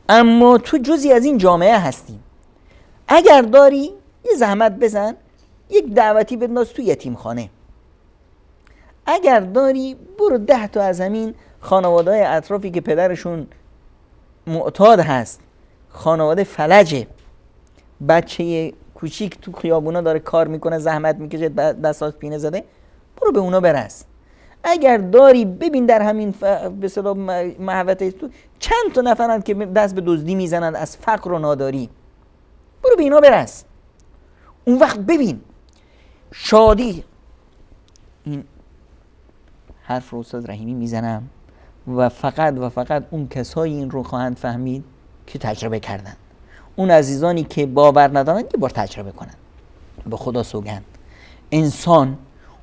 اما تو جزئی از این جامعه هستی. اگر داری یه زحمت بزن، یک دعوتی بنداز تو یتیم خانه. اگر داری برو 10 تا از همین خانواده‌های اطرافی که پدرشون معتاد هست، خانواده فلجه، بچه کوچیک تو خیابونا داره کار میکنه، زحمت میکشه، دستاش پینه زده، برو به اونا برس. اگر داری ببین در همین به اصطلاح محوطه تو چند تا نفرن که دست به دزدی میزنند از فقر و ناداری، برو به اینا برس. اون وقت ببین شادی. این حرف رو استاد رحیمی میزنم و فقط اون کسایی این رو خواهند فهمید که تجربه کردن. اون عزیزانی که باور ندارن یه بار تجربه کنن. به خدا سوگند انسان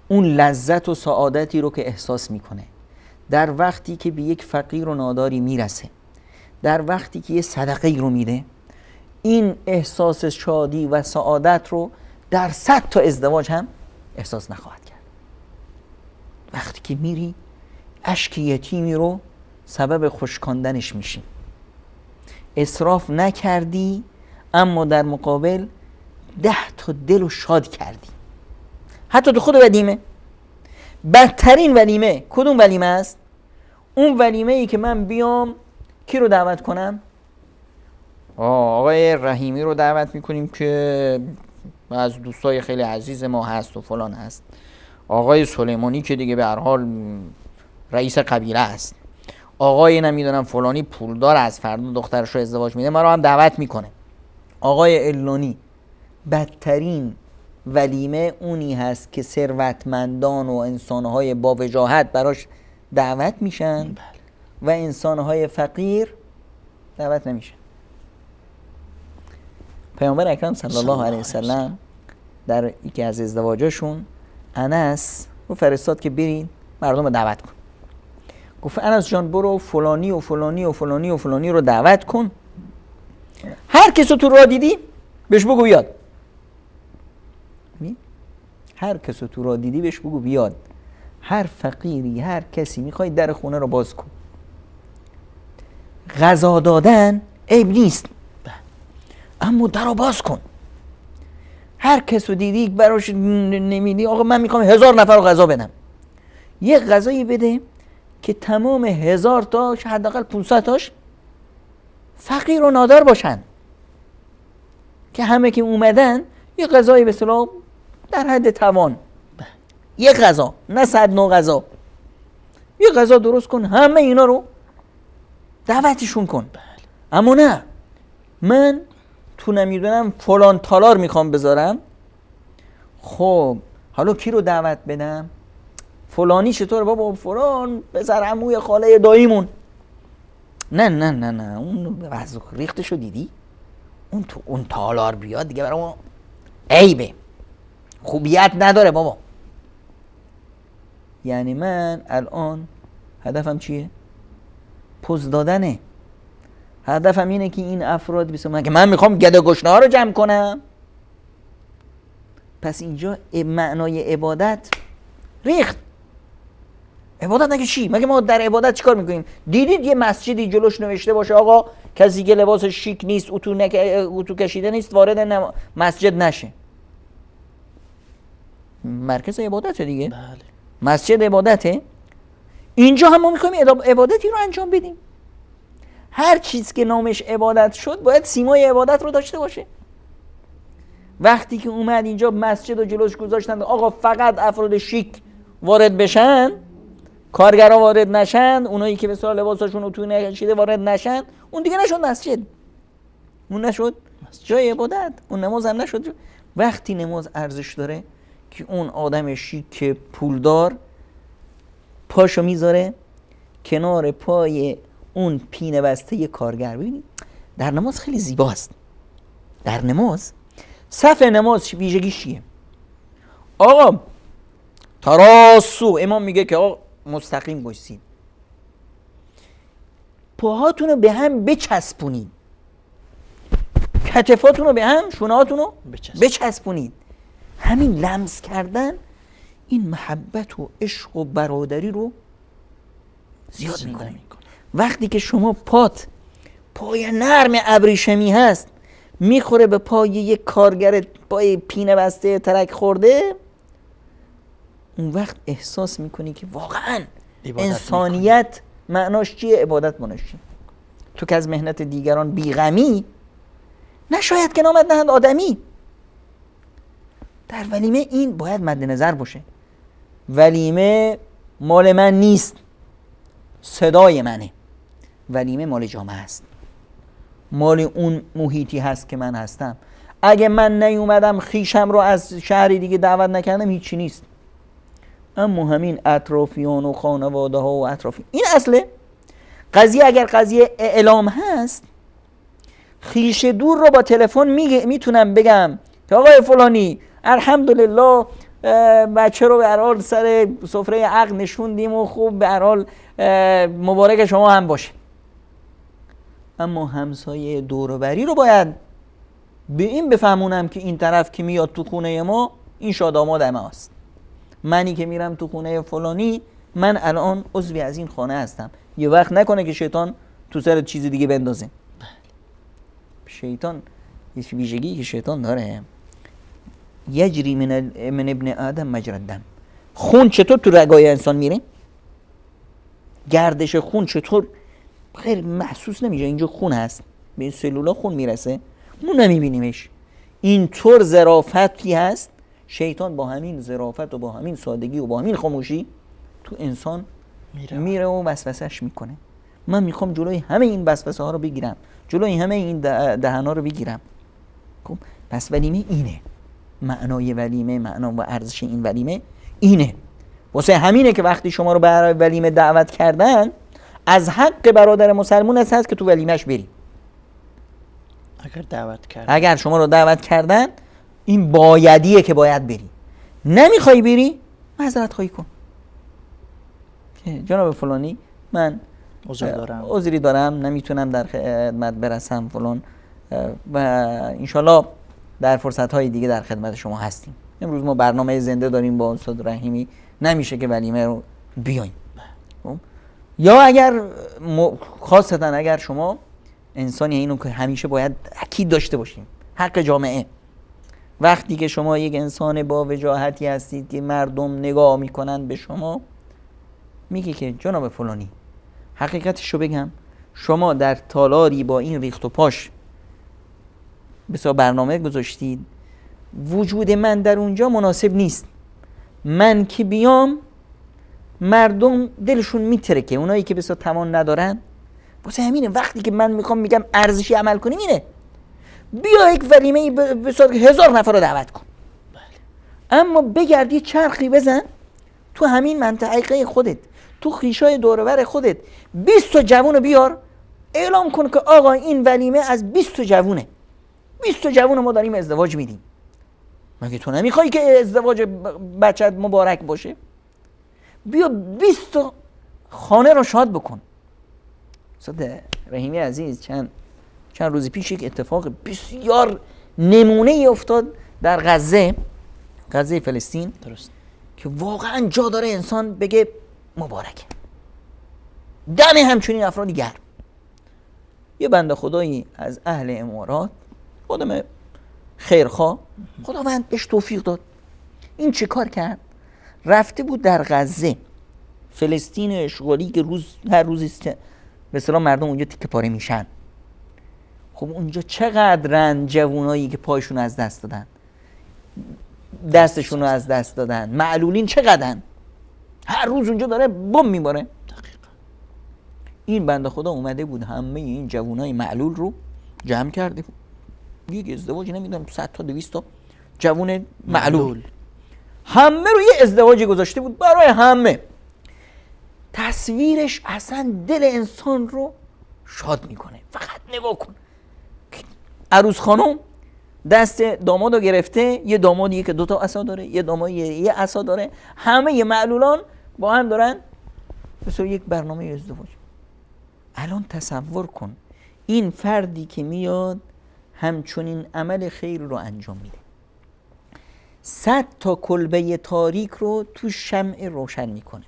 اون لذت و سعادتی رو که احساس میکنه در وقتی که به یک فقیر و ناداری میرسه، در وقتی که یه صدقه رو میده، این احساس شادی و سعادت رو در 100 تا ازدواج هم احساس نخواهد کرد. وقتی که میری اشک یتیمی رو سبب خشکاندنش میشی، اسراف نکردی اما در مقابل 10 تا دل رو شاد کردی. حتی تو خود ولیمه، بدترین ولیمه کدوم ولیمه است؟ اون ولیمه ای که من بیام کی رو دعوت کنم؟ آقای رحیمی رو دعوت میکنیم که از دوستای خیلی عزیز ما هست و فلان هست، آقای سلیمانی که دیگه به هر حال رئیس قبیله است، آقای نمیدونم فلانی پولدار از فردا دخترش رو ازدواج میده، ما رو هم دعوت میکنه. آقای علانی. بدترین ولیمه اونی هست که ثروتمندان و انسانهای با وجاهت براش دعوت میشن و انسانهای فقیر دعوت نمیشن. پیامبر اکرم صلی الله علیه وسلم در یکی از ازدواجاشون انس رو فرستاد که برین مردم رو دعوت کن. گفت انس جان برو فلانی و فلانی و فلانی و فلانی رو دعوت کن، هر کس رو تو راه دیدی بهش بگو بیاد. هر کس رو تو راه دیدی بهش بگو بیاد. هر فقیری، هر کسی میخوای در خونه رو باز کن. غذا دادن عیب نیست، اما در رو باز کن. هر کس رو دیدی براش نمیدی آقا من میخوام 1000 نفر رو غذا بدم، یه غذایی بده که تمام 1000 تاش حداقل 500 تاش فقیر و نادار باشن، که همه که اومدن یه غذایی به اصطلاح در حد توان، یه غذا، نه 100 نوع غذا، یه غذا درست کن همه اینا رو دعوتشون کن. اما نه من تو نمیدونم فلان تالار میخوام بذارم، خب حالا کی رو دعوت بدم؟ فلانی چطور بابا؟ فلان پسر عموی خاله داییمون. نه نه نه نه اون وضع ریختشو دیدی؟ اون تو اون تالار بیاد دیگه برای اون عیبه، خوبیت نداره بابا. یعنی من الان هدفم چیه؟ پوز دادنه. هدفم اینه که این افراد بیسن که من میخوام گدا گشنه ها رو جمع کنم. پس اینجا معنای عبادت ریخت. عبادت نگه چی؟ مگه ما در عبادت چیکار میکنیم؟ دیدید یه مسجدی جلوش نوشته باشه آقا کسی که لباس شیک نیست، اتو کشیده نیست وارد مسجد نشه؟ مرکز عبادته دیگه. بله. مسجد عبادته. اینجا هم ما میخوایم عبادتی رو انجام بدیم. هر چیز که نامش عبادت شد باید سیمای عبادت رو داشته باشه. وقتی که اومد اینجا مسجد رو جلوش گذاشتن آقا فقط افراد شیک وارد بشن، کارگرها وارد نشن، اونایی که به اصطلاح لباساشون اتو نکشیده وارد نشن، اون دیگه نشد مسجد. اون نشد جای عبادت. اون نماز هم نشد. وقتی نماز ارزش داره که اون آدم شیک پولدار پاشو میذاره کنار پای اون پینه بسته کارگر. ببینید در نماز خیلی زیباست. در نماز صف نماز ویژگیش چیه؟ آقا تراسو، امام میگه که آقا مستقیم باشید، پاهاتون رو به هم بچسبونید، کتفاتون رو به هم، شونهاتون رو بچسبونید. همین لمس کردن این محبت و عشق و برادری رو زیاد میکنه. وقتی که شما پای نرم ابریشمی هست میخوره به پای یک کارگر پای پینه بسته ترک خورده، اون وقت احساس میکنی که واقعا انسانیت معناش چیه، عبادت معناش چیه. تو که از مهنت دیگران بیغمی، نشاید که نامد نهند آدمی. در ولیمه این باید مد نظر باشه. ولیمه مال من نیست، صدای منه. ولیمه مال جامعه است، مال اون محیطی هست که من هستم. اگه من نیومدم خیشم رو از شهری دیگه دعوت نکردم هیچی نیست. اما همین اطرافیان و خانواده ها و اطرافی، این اصله قضیه. اگر قضیه اعلام هست، خیش دور رو با تلفن میتونم بگم که آقای فلانی الحمدلله بچه رو به هر حال سر سفره عقد نشوندیم و خوب به هر حال مبارک شما هم باشه. اما همسایه دور و بری رو باید به این بفهمونم که این طرف که میاد تو خونه ما این شاداماد ماست. منی که میرم تو خونه فلانی، من الان عضوی از این خانه هستم. یه وقت نکنه که شیطان تو سر چیز دیگه بندازه. شیطان یه ویژگی که شیطان داره، یجری من ابن آدم مجرى الدم. خون چطور تو رگای انسان میره؟ گردش خون چطور خیر محسوس نمیشه؟ اینجا خون هست، به این سلولا خون میرسه، ما نمیبینیمش. اینطور ظرافتی هست. شیطان با همین ظرافت و با همین سادگی و با همین خاموشی تو انسان میره و وسوسه‌اش میکنه. من میخوام جلوی همه این وسوسه ها رو بگیرم، جلوی همه این دهنا رو بگیرم. خب پس ولیمه اینه، معنای ولیمه، معنا و ارزش این ولیمه اینه. واسه همینه که وقتی شما رو برای ولیمه دعوت کردن، از حق برادر مسلمون هست که تو ولیمهش بری. اگر شما رو دعوت کردن، این بایدیه که باید بری. نمیخوای بری، معذرت خواهی کن. جناب فلانی من عذری دارم، نمیتونم در خدمت برسم فلان، و انشالله در فرصت‌های دیگه در خدمت شما هستیم. امروز ما برنامه زنده داریم با استاد رحیمی، نمیشه که ولیمه رو بیایم. یا اگر خاصتا اگر شما انسانی اینو که همیشه باید اکید داشته باشیم، حق جامعه. وقتی که شما یک انسان با وجاهتی هستید که مردم نگاه میکنن به شما، میگه که جناب فلانی حقیقتشو بگم، شما در تالاری با این ریخت و پاش بسیار برنامه گذاشتید، وجود من در اونجا مناسب نیست. من که بیام مردم دلشون میترکه، اونایی که بسیار توان ندارن. واسه همینه وقتی که من میگم ارزشی عمل کنیم اینه، بیا یک ولیمه بسیار 1000 نفر رو دعوت کن. اما بگردی چرخی بزن تو همین منطقه خودت، تو خیشای دوربر خودت، 20 تا جوون رو بیار، اعلام کن که آقا این ولیمه از 20 تا جوونه، 20 تا جوون ما داریم ازدواج میدیم. مگه تو نمیخوای که ازدواج بچت مبارک باشه؟ بیا 20 تا خانه رو شاد بکن. استاد رحیمی عزیز چند روز پیش یک اتفاق بسیار نمونه افتاد در غزه فلسطین. درست. که واقعا جا داره انسان بگه مبارکه. دم همچنین افرادی گرم. یه بنده خدایی از اهل امارات، خودم خیرخواه، خداوند بهش توفیق داد. این چه کار کرد؟ رفته بود در غزه، فلسطین اشغالی که هر روزی به اصطلاح مردم اونجا تیکه پاره میشن. خب اونجا چقدرن جوانایی که پایشون از دست دادن، دستشون رو از دست دادن، معلولین چقدرن، هر روز اونجا داره بم میباره. این بنده خدا اومده بود همه این جوانای معلول رو جمع کرده بود، یک ازدواج نمیدونم 100 تا 200 تا جوان معلول همه رو یه ازدواجی گذاشته بود برای همه. تصویرش اصلا دل انسان رو شاد میکنه. فقط نگاه کن، عروس خانم دست داماد رو گرفته، یه دامادیه که 2 تا عصا داره، یه دامادی یه عصا داره، همه یه معلولان با هم دارن مثل یک برنامه ازدواج. الان تصور کن این فردی که میاد همچنین عمل خیر رو انجام میده، 100 تا کلبه تاریک رو تو شمع روشن میکنه.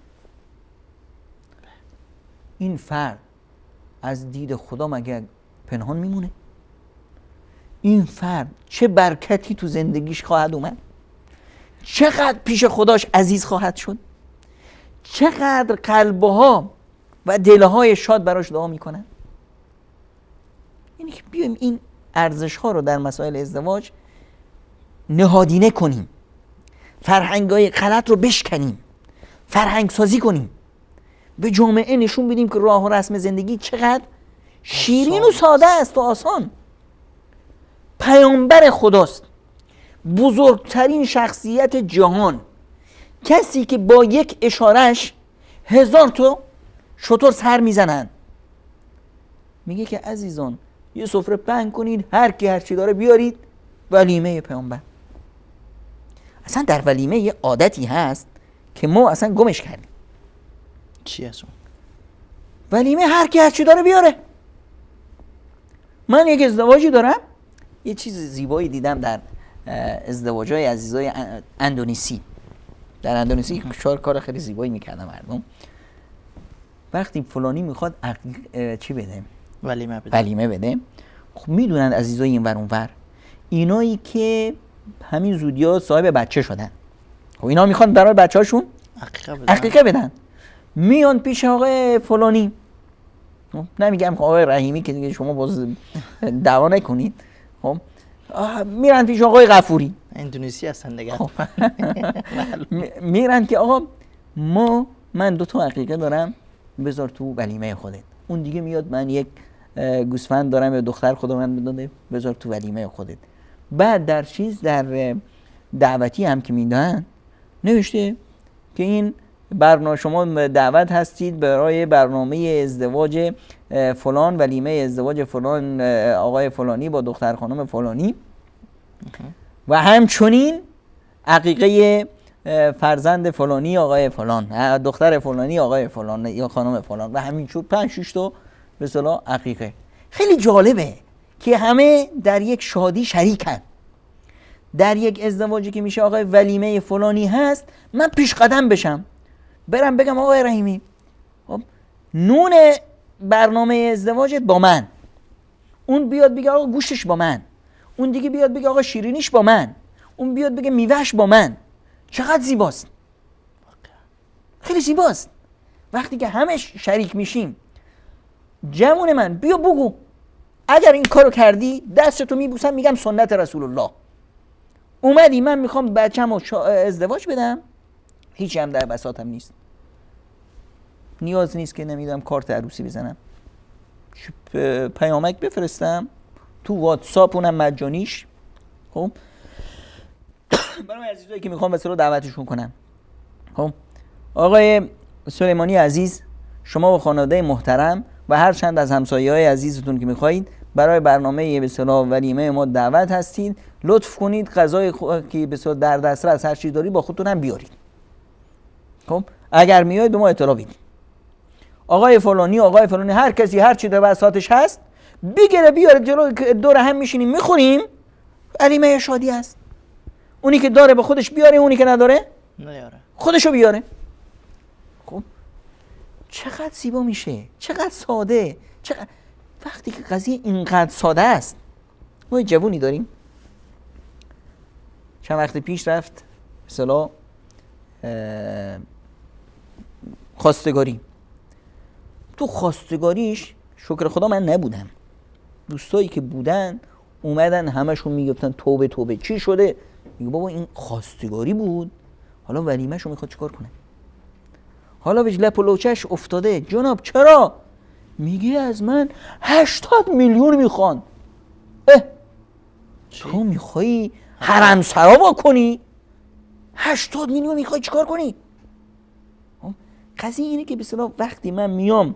این فرد از دید خدا مگه پنهان میمونه؟ این فرد چه برکتی تو زندگیش خواهد اومد؟ چقدر پیش خداش عزیز خواهد شد؟ چقدر قلبها و دلهای شاد براش دعا میکنن؟ یعنی که بیایم این ارزش ها رو در مسائل ازدواج نهادینه کنیم، فرهنگ های غلط رو بشکنیم، فرهنگ سازی کنیم، به جامعه نشون بدیم که راه و رسم زندگی چقدر شیرین و ساده است و آسان. پیامبر خداست، بزرگترین شخصیت جهان، کسی که با یک اشارهش 1000 تا شتر سر میزنن، میگه که عزیزان یه سفره پهن کنید، هر کی هر چی داره بیارید. ولیمه پیامبر. اصلا در ولیمه یه عادتی هست که ما اصلا گمش کردیم. چی هست اون؟ ولیمه هر کی هر چی داره بیاره. من یک ازدواجی دارم، یه چیز زیبایی دیدم در ازدواج‌های عزیزای اندونزی. در اندونزی کار خیلی زیبایی میکردن مردم. وقتی فلانی میخواد چی بده؟ ولیمه بده. خب میدونن عزیزای این ور اون ور، اینایی که همین زودیا صاحب بچه شدن، خب اینا میخوان برای بچه‌هاشون عقیقه بدن. میان پیش آقای فلانی، نمیگم آقای رحیمی که دیگه شما باز دعوا نکنید، خب میرن پیش آقای غفوری، اندونزی هستن دیگه. میرن که آقا من 2 تا عقیقه دارم، بذار تو ولیمه خودت. اون دیگه میاد من یک گوسفند دارم یا دختر خدا من داده، بذار تو ولیمه خودت. بعد در دعوتی هم که میدن نوشته که این برنامه شما دعوت هستید برای برنامه ازدواج فلان، ولیمه ازدواج فلان آقای فلانی با دختر خانم فلانی و همچنین عقیقه فرزند فلانی آقای فلان، دختر فلانی آقای فلان یا خانم فلان و همین شد 5-6 تا به اصطلاح عقیقه. خیلی جالبه که همه در یک شادی شریکن. در یک ازدواجی که میشه آقای ولیمه فلانی هست، من پیش قدم بشم برم بگم آقای رحیمی خب نون برنامه ازدواجت با من، اون بیاد بگه آقا گوشتش با من، اون دیگه بیاد بگه آقا شیرینیش با من، اون بیاد بگه میوهش با من. چقدر زیباست، خیلی زیباست. وقتی که همه شریک میشیم، جمعون من بیا بگو اگر این کارو کردی دستتو میبوسم میگم سنت رسول الله. اومدی من میخوام بچه‌مو ازدواج بدم، هیچی هم در بساطم نیست، نیاز نیست که نمیدونم کارت عروسی بزنم، پیامک بفرستم تو واتساپ، اونم مجانیش. خب برای عزیزایی که میخوام مثلا دعوتشون کنم، خب آقای سلیمانی عزیز، شما و خانواده محترم و هر چند از همسایه‌های عزیزتون که میخواهید برای برنامه به اصطلاح ولیمه ما دعوت هستید، لطف کنید غذای که به اصطلاح در دسترس هر چیز داری با خودتون هم بیارید. خب اگر میایید به ما اطلاع بدید. آقای فلانی هر کسی هر چی در بساطش هست بگیره بیاره جلو، دور هم میشینیم میخوریم، ولیمه شادی است. اونی که داره به خودش بیاره، اونی که نداره نیاره خودشو بیاره. خب چقدر زیبا میشه، چقدر ساده، چقدر وقتی که قضیه اینقدر ساده است. ما یه جوونی داریم چند وقت پیش رفت مثلا خواستگاری. تو خواستگاریش شکر خدا من نبودم، دوستایی که بودن اومدن همشون میگفتن توبه توبه چی شده؟ میگه بابا این خواستگاری بود، حالا ولیمه‌شو میخواد چیکار کنه؟ حالا به لپ و لوچش افتاده. جناب چرا؟ میگه از من 80 میلیون میخوان. تو میخوایی حرم سرا کنی؟ 80 میلیون میخوای چیکار کنی؟ قضیه اینه که به اصطلاح وقتی من میام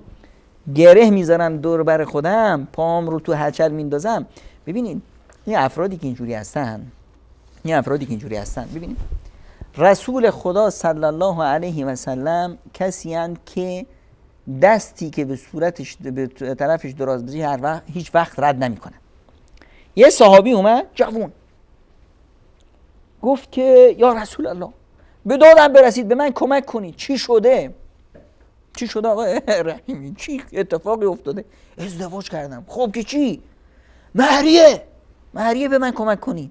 گره میذارم دور بر خودم، پام رو تو هچل میندازم، ببینید این افرادی که اینجوری هستن ببینید رسول خدا صلی الله علیه و سلم کسی هستند که دستی که به صورتش به طرفش دراز بزنی هیچ وقت رد نمیکنه. یه صحابی اومد جوون گفت که یا رسول الله به دادم برسید، به من کمک کنید. چی شده؟ چی شده آقای رحیمی؟ چی اتفاقی افتاده؟ ازدواج کردم. خب که چی؟ مهریه به من کمک کنید.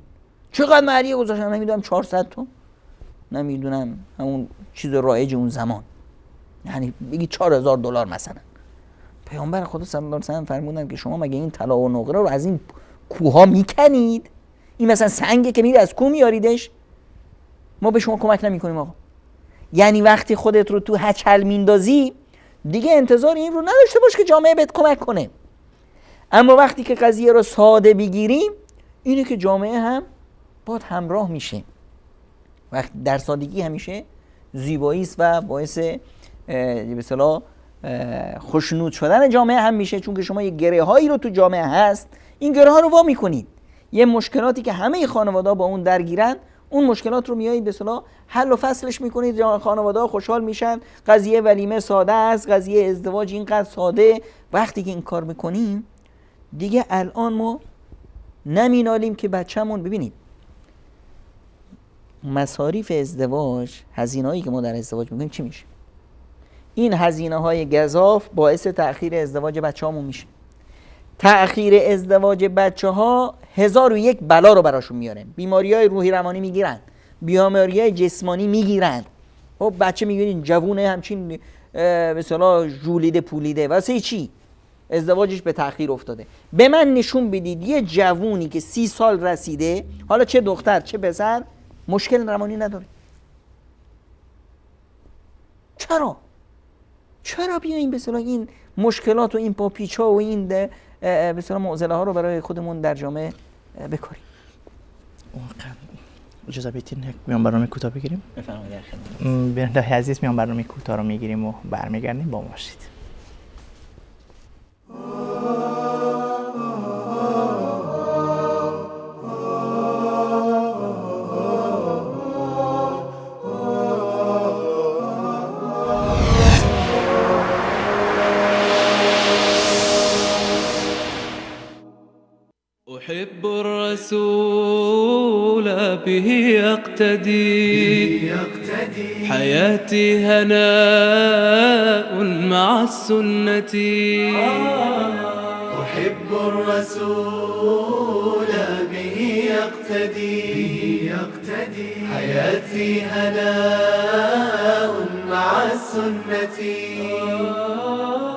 چقدر مهریه گذاشتم؟ نمیدونم 400 تومن، نمیدونم همون چیز رایج اون زمان، یعنی بگی $4000 مثلا. پیامبر خدا صلی الله علیه و سلم فرمودن که شما مگه این طلا و نقره رو از این کوها میکنید؟ این مثلا سنگه که میری از کوه میاریدش؟ ما به شما کمک نمیکنیم آقا. یعنی وقتی خودت رو تو هچل میندازی دیگه انتظار این رو نداشته باش که جامعه بهت کمک کنه. اما وقتی که قضیه رو ساده بگیریم، اینه که جامعه هم باید همراه میشه. وقتی در سادگی همیشه زیبایی است و باعث به اصطلاح خوشنود شدن جامعه هم میشه، چون که شما یه گره هایی رو تو جامعه هست، این گره ها رو وا میکنید. یه مشکلاتی که همه خانواده‌ها با اون درگیرن، اون مشکلات رو میایید به اصطلاح حل و فصلش میکنید، خانواده‌ها خوشحال میشن. قضیه ولیمه ساده است، قضیه ازدواج اینقدر ساده. وقتی که این کار میکنیم دیگه الان ما نمینالیم که بچه‌مون، ببینید مصاریف ازدواج، هزینه‌هایی که ما در ازدواج میکنیم چی میشه؟ این هزینه‌های گزاف باعث تأخیر ازدواج بچه‌هامون میشه. تأخیر ازدواج بچه‌ها 1001 بلا رو براشون میاره. بیماری‌های روحی روانی میگیرن، بیماری‌های جسمانی میگیرن. خب بچه میگیرین جوونه همچین به اصطلاح ژولیده پولیده، واسه چی؟ ازدواجش به تأخیر افتاده. به من نشون بدید یه جوونی که 30 سال رسیده، حالا چه دختر چه پسر، مشکل روانی نداره. چرا بیاییم به اصطلاح این مشکلات و این پاپیچا و این به اصطلاح معضله ها رو برای خودمون در جامعه بکاریم؟ اجازه بدین میان برنامه کوتاه بگیریم؟ بفرمایید. بیننده عزیز، میان برنامه کوتاه رو میگیریم و برمیگردیم. با ما باشید. أحب الرسول به يقتدي حياتي هناء مع السنة. أحب الرسول به يقتدي حياتي هناء مع السنة.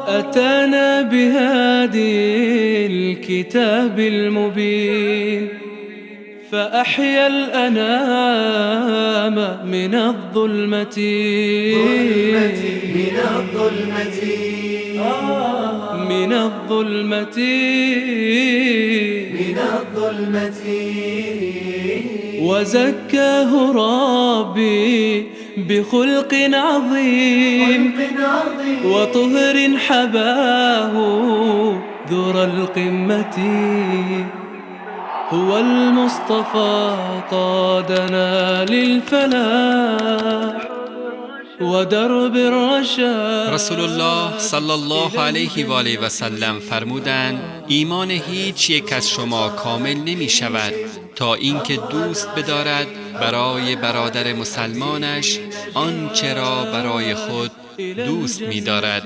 أتانا بهادي الكتاب المبين فأحيا الأنام من الظلمة وزكاه ربي بخلق عظيم وطهر حباه ذر القمة. هو المصطفى قادنا للفلاح ودرب الرشاد. رسول الله صلی الله علیه و آله و سلم فرمودند ایمان هیچ یک از شما کامل نمی شود تا اینکه دوست بدارد برای برادر مسلمانش آنچه را برای خود دوست می دارد.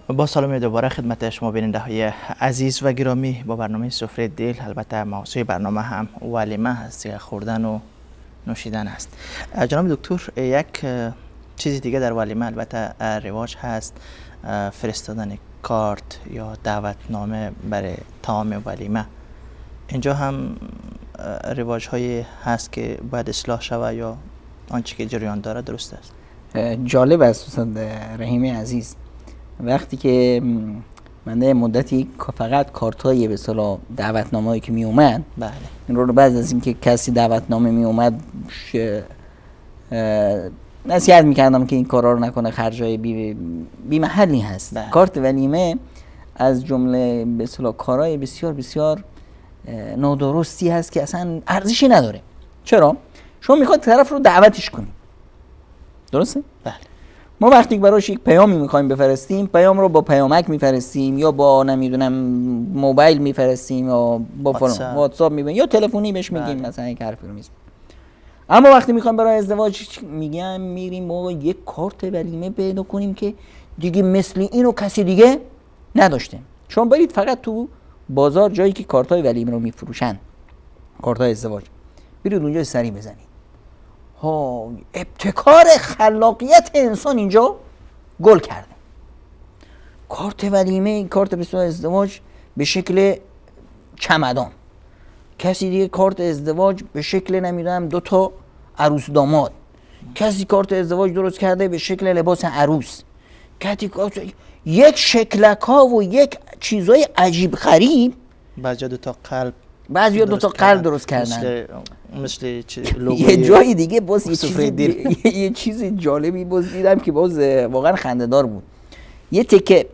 با سلام دوباره خدمت شما بیننده های عزیز و گرامی با برنامه سفره دل. البته موضوع برنامه هم ولیمه هست، خوردن و نوشیدن است. جناب دکتر، یک چیزی دیگه در ولیمه البته رواج هست، فرستادن کارت یا دعوتنامه برای طعام ولیمه. اینجا هم رواج هایی هست که باید اصلاح شود یا آنچه که جریان داره درست است؟ جالب است استاد رحیمی عزیز. وقتی که من مدتی فقط کارتای به اصطلاح دعوتنامه‌ای که می اومد، بله، این رو بعد از اینکه کسی دعوتنامه می اومد نصیحت میکردم که این کارا رو نکنه، خرجای بی محلی هست. بله. کارت ولیمه از جمله به اصطلاح کارهای بسیار بسیار نادرستی هست که اصلا ارزشی نداره. چرا؟ شما میخواد طرف رو دعوتش کنی، درسته؟ بله. ما وقتی براش یک پیامی میخوایم بفرستیم، پیام رو با پیامک میفرستیم یا با نمیدونم موبایل میفرستیم یا با واتساپ میبینیم یا تلفنی بهش میگیم، مثلا یک حرفی رو میزنیم. اما وقتی میخوایم برای ازدواج میگم میریم ما یک کارت ولیمه پیدا کنیم که دیگه مثل اینو کسی دیگه نداشته. شما برید فقط تو بازار جایی که کارتای ولیمه رو میفروشن، کارتای ازدواج، برید اونجا سری بزنید. ها، ابتکار خلاقیت انسان اینجا گل کرده. کارت ولیمه، کارت به ازدواج به شکل چمدان، کسی دیگه کارت ازدواج به شکل نمیدونم 2 عروس داماد، کسی کارت ازدواج درست کرده به شکل لباس عروس، کسی یک شکلک ها و یک چیزای عجیب غریب. بعضی 2 قلب، بعضی 2 قلب درست کردن، مثل یه جای دیگه باز یه چیز جالبی باز دیدم که باز واقعا خنده‌دار بود. یه تکه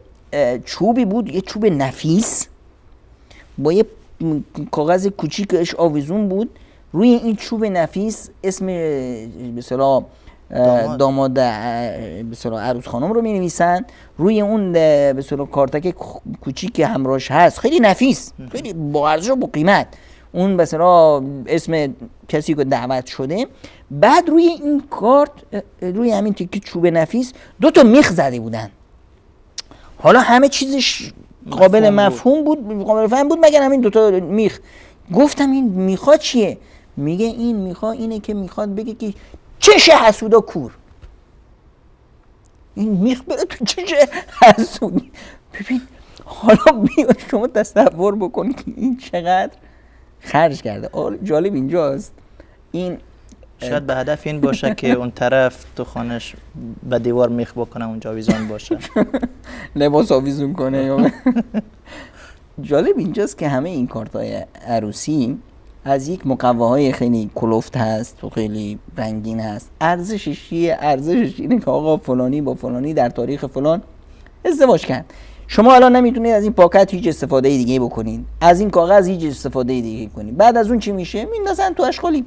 چوبی بود، یه چوب نفیس با یه کاغذ کوچیکش آویزون بود. روی این چوب نفیس اسم به اصطلاح داماد به اصطلاح عروس خانم رو می‌نویسن. روی اون به اصطلاح کارتک کوچیک که همراهش هست، خیلی نفیس، خیلی با ارزش و با قیمت، اون به اصطلاح اسم کسی که دعوت شده. بعد روی این کارت، روی همین تیکه چوب نفیس 2 میخ زده بودن. حالا همه چیزش قابل مفهوم بود، قابل فهم بود مگر همین 2 میخ. گفتم این میخا چیه؟ میگه این میخا اینه که میخواد بگه که چش حسودا کور. این میخ بره تو چش حسودی. ببین حالا بیا شما تصور بکن که این چقدر خرج کرده. جالب اینجاست، این شاید به هدف این باشه که اون طرف تو خانش به دیوار میخ بکنه، اونجا آویزون باشه، لباس آویزون کنه یا جالب اینجاست که همه این کارت‌های عروسی از یک مقواهای خیلی کلفت هست و خیلی رنگین هست. ارزشش چیه؟ ارزشش اینه که آقا فلانی با فلانی در تاریخ فلان ازدواج کرد. شما الان نمیتونید از این پاکت هیچ استفاده دیگه بکنید، از این کاغذ هیچ استفاده دیگه کنید. بعد از اون چی میشه؟ میندازن تو آشغالی،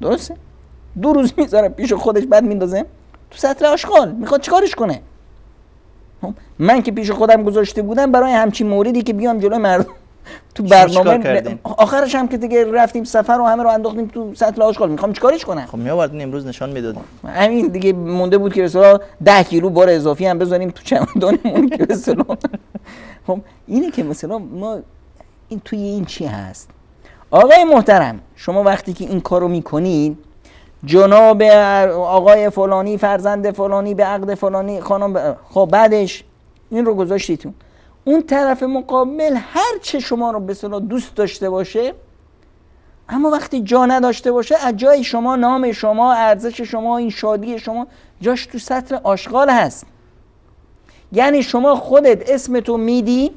درسته؟ 2 روز میذاره پیش خودش، بعد میندازه تو سطل آشغال. میخواد چیکارش کنه؟ من که پیش خودم گذاشته بودم برای همچین موردی که بیام جلوی مردم تو برنامه، آخرش هم که دیگه رفتیم سفر و همه رو انداختیم تو سطل آشغال. میخوام چیکارش کنم؟ خب میآوردین امروز نشان میدادیم. همین دیگه مونده بود که مثلا 10 کیلو بار اضافی هم بذاریم تو چمدانمون که مثلا خب اینه که مثلا ما این توی این چی هست؟ آقای محترم، شما وقتی که این کارو میکنید، جناب آقای فلانی فرزند فلانی به عقد فلانی خانم، خب بعدش این رو گذاشتیتون، اون طرف مقابل هر چه شما رو به اصطلاح دوست داشته باشه، اما وقتی جا نداشته باشه، از جای شما، نام شما، ارزش شما، این شادی شما جاش تو سطل آشغال هست. یعنی شما خودت اسمتو میدی،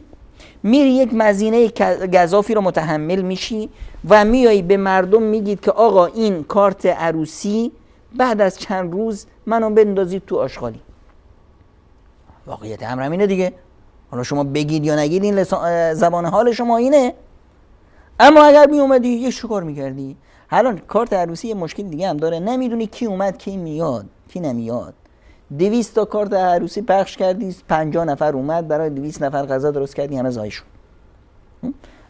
میری یک مزینه گزافی رو متحمل میشی و میایی به مردم میگید که آقا این کارت عروسی بعد از چند روز منو بندازید تو آشغالی. واقعیت امر اینه دیگه. حالا شما بگید یا نگید، این زبان حال شما اینه. اما اگر می اومدی یه شکار میکردی. حالا کارت عروسی یه مشکل دیگه هم داره، نمیدونی کی اومد کی میاد کی نمیاد. 200 تا کارت عروسی پخش کردی، 50 نفر اومد، برای 200 نفر غذا درست کردی، همه زایشون.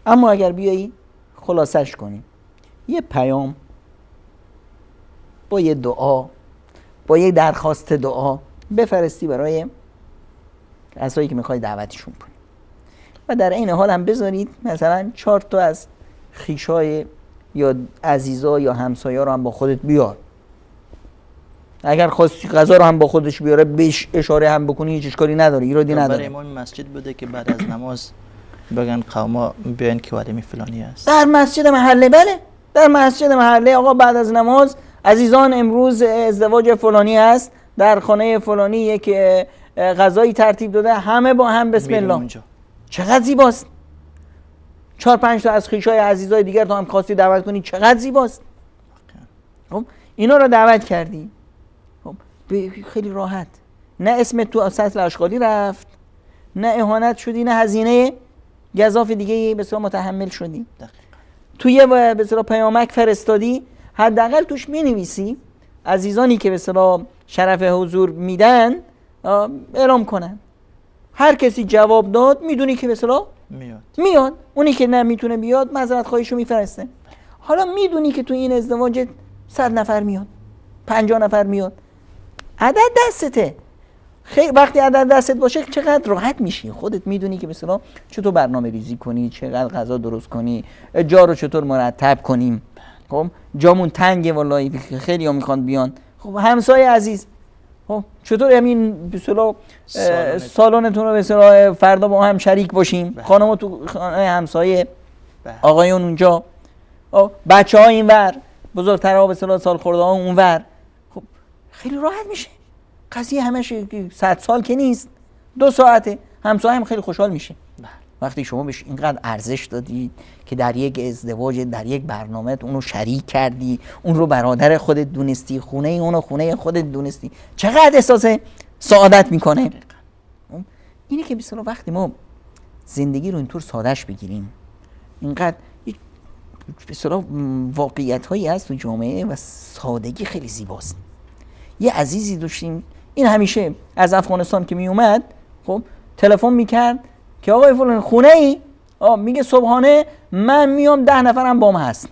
اما اگر بیایی خلاصش کنی، یه پیام با یه دعا، با یه درخواست دعا بفرستی برای کسایی که میخوای دعوتشون کنی و در این حال هم بذارید مثلا 4 تا از خویشای یا عزیزا یا همسایا رو هم با خودت بیار. اگر خواستی غذا رو هم با خودش بیاره بهش اشاره هم بکنی هیچ اشکالی نداره، ایرادی نداره. برای امام مسجد بوده که بعد از نماز بگن قوما بیان که ولیم فلانی است. در مسجد محله، بله در مسجد محله آقا بعد از نماز عزیزان امروز ازدواج فلانی است، در خانه فلانی یک غذایی ترتیب داده، همه با هم بسم الله. چقدر زیباست. 4-5 تا از خویشای عزیزای دیگر تو هم خواستی دعوت کنی، چقدر زیباست. خب اینا رو دعوت کردی، خب خیلی راحت، نه اسمت تو سطل اشغالی رفت، نه اهانت شدی، نه هزینه گزاف دیگه به اصطلاح متحمل شدی. توی به اصطلاح پیامک فرستادی، حداقل توش می‌نویسی عزیزانی که به اصطلاح شرف حضور میدن اعلام کنن. هر کسی جواب داد میدونی که به اصطلاح میاد. اونی که نمیتونه بیاد معذرت خواهیشو میفرسته. حالا میدونی که تو این ازدواج 100 نفر میاد، 50 نفر میاد، عدد دستته. خیلی وقتی عدد دستت باشه چقدر راحت میشی، خودت میدونی که مثلا چطور برنامه ریزی کنی، چقدر غذا درست کنی، جا رو چطور مرتب کنیم. خب جامون تنگه والله، خیلی ها میخوان بیان. خب همسایه عزیز، خب چطور همین به اصطلاح سالنتون رو به اصطلاح فردا با هم شریک باشیم، خانم‌ها تو خانه همسایه، آقایون اونجا، بچه‌ها اینور، بزرگترها به اصطلاح سالخورده‌ها اونور. خب خیلی راحت میشه. قضیه همش 100 سال که نیست، 2 ساعته. همسایه هم خیلی خوشحال میشه وقتی شما بهش اینقدر ارزش دادی که در یک ازدواج، در یک برنامه اونو شریک کردی، اون رو برادر خودت دونستی، خونه اونو خونه خودت دونستی، چقدر احساس سعادت میکنه. اینه که مثلا وقتی ما زندگی رو اینطور سادهش بگیریم، اینقدر مثلا واقعیت هایی هست تو جامعه و سادگی خیلی زیباست. یه عزیزی داشتیم، این همیشه از افغانستان که می اومد، خب تلفن میکرد که آقای فلان خونه ای؟ میگه صبحانه من میام 10 نفرم بام هست.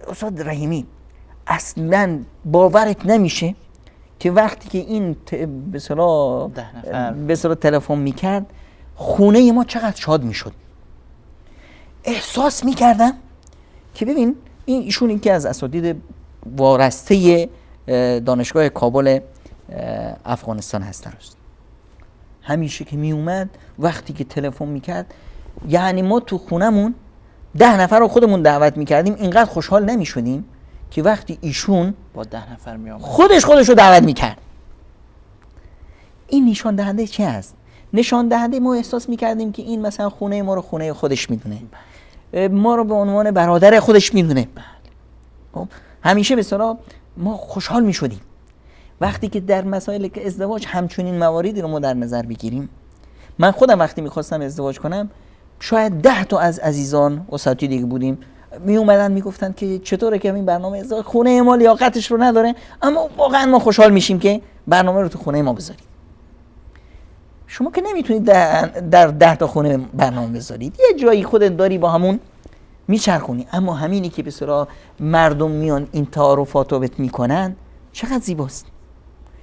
استاد رحیمی اصلا باورت نمیشه که وقتی که این به اصطلاح تلفن میکرد خونه ما چقدر شاد میشد. احساس میکردم که ببین ایشون یکی از اساتید وارسته دانشگاه کابل افغانستان هستن. همیشه که می اومد وقتی که تلفن میکرد، یعنی ما تو خونمون 10 نفر رو خودمون دعوت میکردیم، اینقدر خوشحال نمیشدیم که وقتی ایشون با 10 نفر می آمد خودش رو دعوت میکرد. این نشان دهنده چه است؟ نشان دهنده ما احساس میکردیم که این مثلا خونه ما رو خونه خودش میدونه، ما رو به عنوان برادر خودش میدونه. خب همیشه به اصطلاح ما خوشحال میشدیم وقتی که در مسائل ازدواج همچنین مواردی رو ما در نظر بگیریم. من خودم وقتی میخواستم ازدواج کنم، شاید 10 تا از عزیزان اساتیدی که بودیم می اومدن میگفتن که چطوره که این برنامه ازدواج خونه ما لیاقتش رو نداره، اما واقعا ما خوشحال میشیم که برنامه رو تو خونه ما بذارید. شما که نمیتونید در 10 تا خونه برنامه بذارید، یه جایی خودت داری با همون میچرخونی. اما همینی که به صورت مردم میان این تعارفات رو بهت میکنن چقدر زیباست،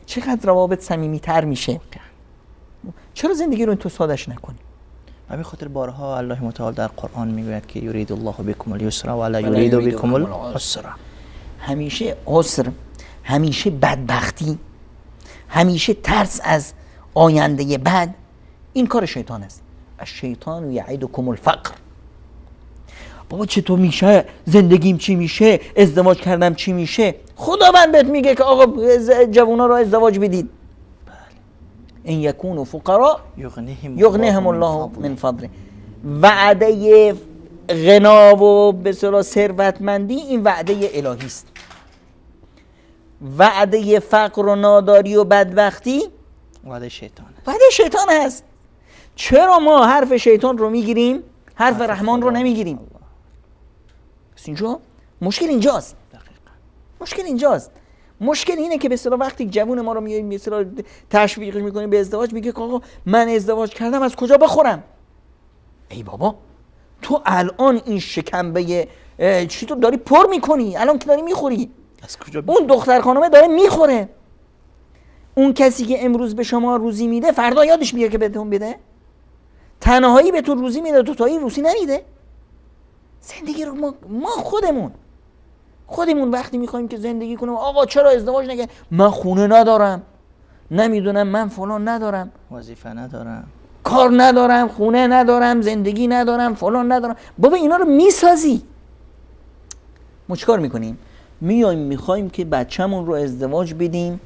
چقدر روابط صمیمیتر میشه. چرا زندگی رو این تو سادهش نکنی؟ همین خاطر بارها الله متعال در قرآن میگوید که یرید الله بكم اليسر ولا یرید بكم العسر. همیشه عسر، همیشه بدبختی، همیشه ترس از آینده بد، این کار شیطان است. الشیطان یعدکم الفقر. بابا چطور میشه؟ زندگیم چی میشه؟ ازدواج کردم چی میشه؟ خداوند بهت میگه که آقا جوونا رو ازدواج بدید. این یکونوا فقراء یغنیهم الله من فضله. وعده غنا و به اصطلاح ثروتمندی این وعده الهی است. وعده فقر و ناداری و بدبختی وعده شیطان است. وعده شیطان است. چرا ما حرف شیطان رو میگیریم، حرف رحمان رو نمیگیریم؟ پس اینجا مشکل اینجاست. مشکل اینجاست. مشکل اینه که به اصطلاح وقتی جوون ما رو میاییم به اصطلاح تشویقش میکنیم به ازدواج، میگه که آقا من ازدواج کردم از کجا بخورم؟ ای بابا تو الان این شکمبه چی تو داری پر میکنی، الان که داری میخوری، از کجا اون دختر خانمه داره میخوره. اون کسی که امروز به شما روزی میده فردا یادش میگه که بهتون بده؟ تنهایی بهتون روزی میده، دوتایی روزی نمیده. زندگی رو ما خودمون وقتی میخوایم که زندگی کنیم، آقا چرا ازدواج نگه؟ من خونه ندارم، نمیدونم من فلان ندارم، وظیفه ندارم، کار ندارم، خونه ندارم، زندگی ندارم، فلان ندارم. بابا اینا رو میسازی. ما چیکار میکنیم؟ میخوایم که بچه‌مون رو ازدواج بدیم.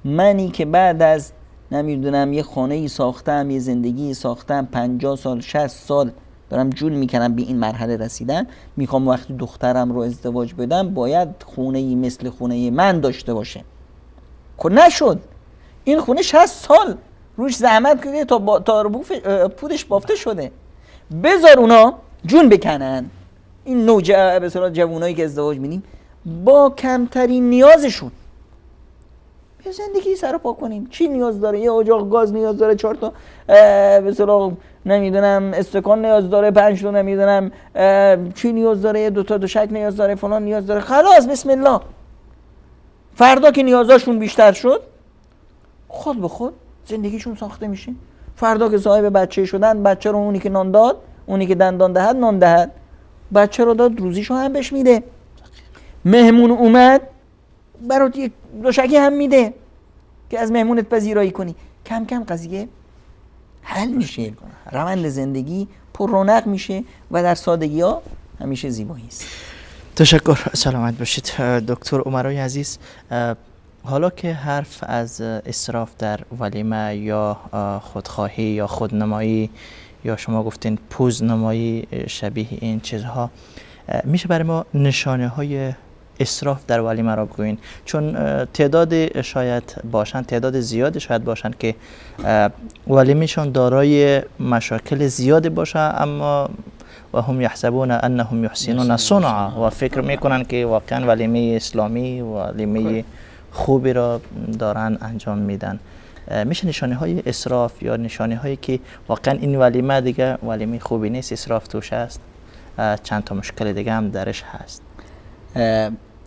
منی که بعد از نمیدونم یه خانه ای ساختم، یه زندگی ساختم، 50 سال 60 سال دارم جول میکنم به این مرحله رسیدن، میخوام وقتی دخترم رو ازدواج بدم باید خونه ای مثل خونه من داشته باشه. خب نشد. این خونه 60 سال روش زحمت کرده تا پودش بافته شده. بذار اونا جون بکنن. این به اصطلاح جوانایی که ازدواج میدیم با کمترین نیازشون به زندگی سر پا کنیم. چی نیاز داره؟ یه اجاق گاز نیاز داره، 4 تا به اصطلاح نمیدونم استکان نیاز داره، 5 تا نمیدونم چی نیاز داره، 2 تا دوشک نیاز داره، فلان نیاز داره. خلاص بسم الله. فردا که نیازاشون بیشتر شد خود به خود زندگیشون ساخته میشه. فردا که صاحب بچه شدن، بچه رو اونی که نان داد، اونی که دندان دهد نان دهد، بچه رو داد روزیشو هم بهش میده. مهمون اومد برات یک دوشکی هم میده که از مهمونت پذیرایی کنی. کم کم قضیه حل میشه، روند زندگی پر رونق میشه و در سادگی ها همیشه زیبایی است. تشکر، سلامت باشید دکتر عمرای عزیز. حالا که حرف از اسراف در ولیمه یا خودخواهی یا خودنمایی یا شما گفتین پوزنمایی شبیه این چیزها، میشه برای ما نشانه های اسراف در ولیمه را بگوین؟ چون تعداد زیادی شاید باشن که ولیمهشان دارای مشاکل زیادی باشه، اما و هم یحسبون انهم یحسنون صنعا و فکر میکنن که واقعا ولیمه اسلامی ولیمه خوبی را دارن انجام میدن. میشه نشانه های اسراف یا نشانه هایی که واقعا این ولیمه دیگه ولیمه خوبی نیست، اسراف توش است، چند تا مشکل دیگه هم درش هست؟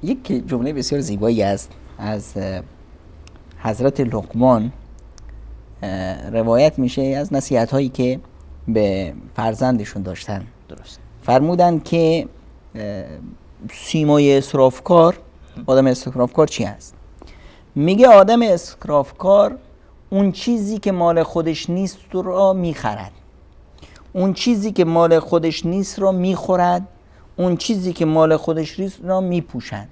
یک جمله بسیار زیبایی است از حضرت لقمان، روایت میشه از نصیحت هایی که به فرزندشون داشتن. درست. فرمودن که سیمای اسرافکار، آدم اسرافکار چی هست؟ میگه آدم اسرافکار اون چیزی که مال خودش نیست را میخرد، اون چیزی که مال خودش نیست را میخورد، اون چیزی که مال خودش نیست را میپوشند.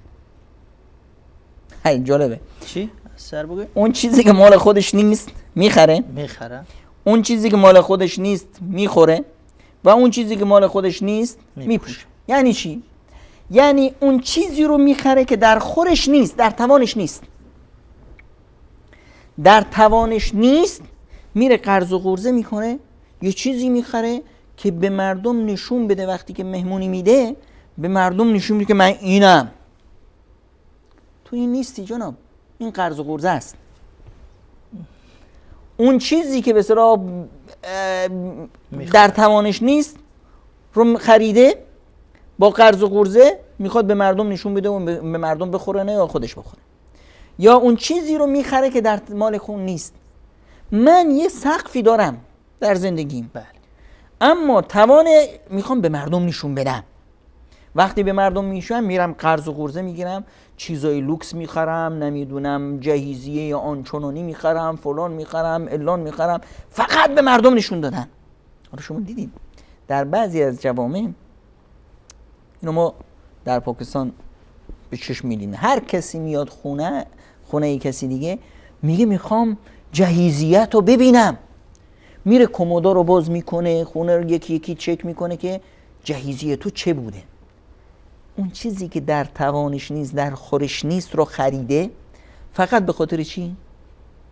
خیلی جالبه. چی؟ سر بگوی؟ اون چیزی که مال خودش نیست میخره، اون چیزی که مال خودش نیست میخوره و اون چیزی که مال خودش نیست میپوشه. یعنی چی؟ یعنی اون چیزی رو میخره که در خورش نیست، در توانش نیست. در توانش نیست میره قرض و قرضه میکنه، یه چیزی میخره که به مردم نشون بده، وقتی که مهمونی میده به مردم نشون میده که من اینم. تو این نیستی جناب، این قرض و قرضه است. اون چیزی که به اصطلاح در توانش نیست رو خریده با قرض و قرضه، میخواد به مردم نشون بده و به مردم بخوره، نه یا خودش بخوره. یا اون چیزی رو میخره که در مال خون نیست. من یه سقفی دارم در زندگیم، بله، اما میخوام به مردم نشون بدم. وقتی به مردم میشم میرم قرض و قرضه میگیرم، چیزای لوکس میخرم، نمیدونم جهیزیه آنچنانی میخرم، فلان میخرم، الان میخرم، فقط به مردم نشون دادن. حالا شما دیدید در بعضی از جوامع، اینو ما در پاکستان به چشم می‌بینیم، هر کسی میاد خونه کسی دیگه میگه میخوام جهیزیت رو ببینم، میره کمودا رو باز میکنه، خونه رو یکی یکی چک میکنه که جهیزیه تو چه بوده. اون چیزی که در توانش نیست، در خورش نیست رو خریده، فقط به خاطر چی؟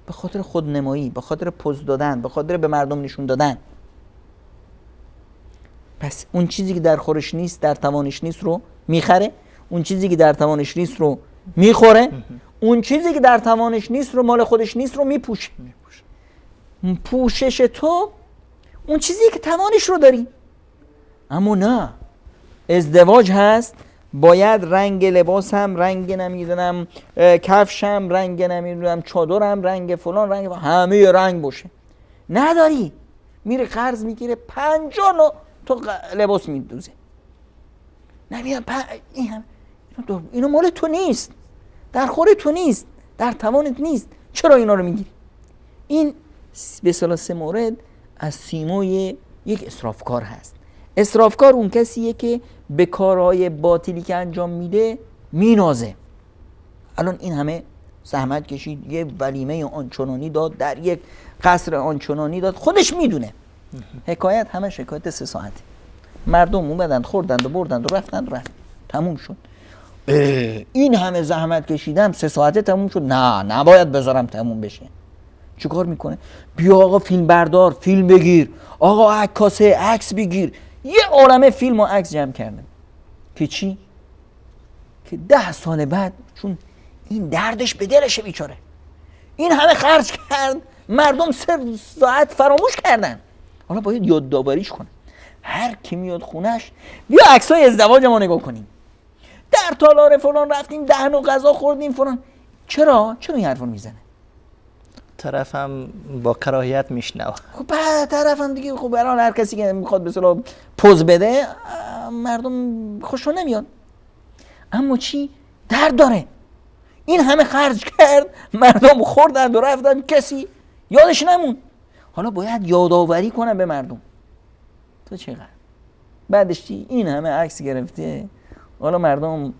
به خاطر خودنمایی، به خاطر پوز دادن، به خاطر به مردم نشون دادن. پس اون چیزی که در خورش نیست، در توانش نیست رو میخره، اون چیزی که در توانش نیست رو میخوره، اون چیزی که در توانش نیست رو، مال خودش نیست رو میپوشه. پوشش تو اون چیزی که توانش رو داری. اما نه، ازدواج هست باید رنگ لباسم، رنگ نمیدونم کفشم، رنگ نمیدونم چادرم، رنگ فلان، رنگ همه رنگ باشه. نداری، میره قرض میگیره 50 نوع تو لباس میدوزه. نمیدونم اینو مال تو نیست، در خور تو نیست، در توانت نیست، چرا اینا رو میگیری؟ این به اصطلاح 3 مورد از سیمای یک اسرافکار هست. اسرافکار اون کسیه که به کارهای باطلی که انجام میده مینازه. الان این همه زحمت کشید، یه ولیمه آنچنانی داد، در یک قصر آنچنانی داد، خودش میدونه. حکایت همش حکایت 3 ساعته. مردم اومدن خوردند و بردند و رفتند، تموم شد. این همه زحمت کشیدم 3 ساعته تموم شد. نه نباید بذارم تموم بشه. چیکار میکنه؟ بیا آقا فیلم بردار، فیلم بگیر، آقا عکاسه عکس بگیر. یه عالمه فیلم و عکس جمع کردم که چی؟ که 10 سال بعد، چون این دردش به دلشه بیچاره، این همه خرج کرد، مردم 3 ساعت فراموش کردن. حالا باید یادآوریش کنه. هر کی میاد خونش، بیا عکسای ازدواج ما نگاه کنیم، در تالار فلان رفتیم، 10 نوع غذا خوردیم فلان. چرا این حرفو میزنه؟ طرفم با کراهیت میشنوه. خب بعد طرفم دیگه، خب برای هر کسی که میخواد به اصطلاح پوز بده، مردم خوششون نمیاد. اما چی؟ درد داره. این همه خرج کرد، مردم خوردن و رفتن، کسی یادش نمون. حالا باید یادآوری کنم به مردم. تو چقدر؟ بعدش چی؟ این همه عکس گرفته، حالا مردم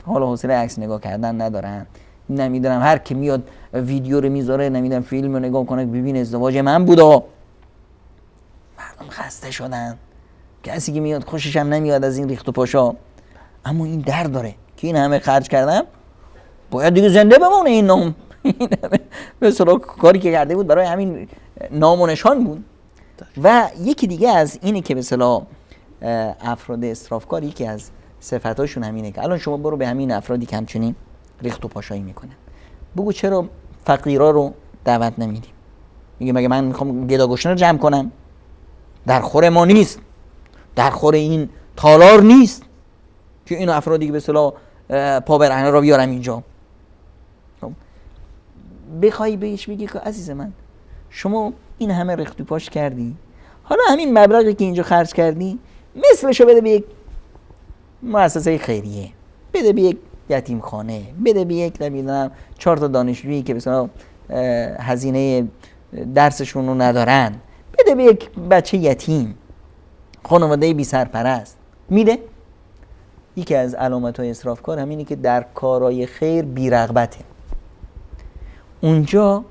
حالا حوصله عکس نگاه کردن ندارن. نمیدونم هر کی میاد ویدیو رو میذاره، نمیدونم فیلم رو نگاه کنه ببین ازدواج من بودا. مردم خسته شدن، کسی که میاد خوشش هم نمیاد از این ریخت و پاشا. اما این درد داره که این همه خرج کردم، باید دیگه زنده بمونه این نام. به اصطلاح کاری که کرده بود برای همین نام و نشان بود. و یکی دیگه از اینه که به اصطلاح افراد اسرافکار، یکی از صفاتاشون همینه که الان شما برو به همین افرادی که همچنین ریخت و پاشایی میکنن، بگو چرا فقیرا رو دعوت نمیدیم؟ میگه مگه من میخوام گداگشنه رو جمع کنم؟ در خور ما نیست، در خور این تالار نیست که این افرادی که به اصطلاح پا برهنه را بیارم اینجا. بخوای بهش بگی که عزیز من، شما این همه ریخت و پاش کردی، حالا همین مبلغی که اینجا خرج کردی مثلشو بده به یک مؤسسه خیریه، بده به یک یتیم خانه، بده به یک نمیدونم 4 تا دانشجویی که مثلا هزینه درسشون رو ندارن، بده به یک بچه یتیم، خانواده بی سرپرست. میده. یکی از علامت‌های اسرافکار همینه که در کارهای خیر بی‌رغبته. اونجا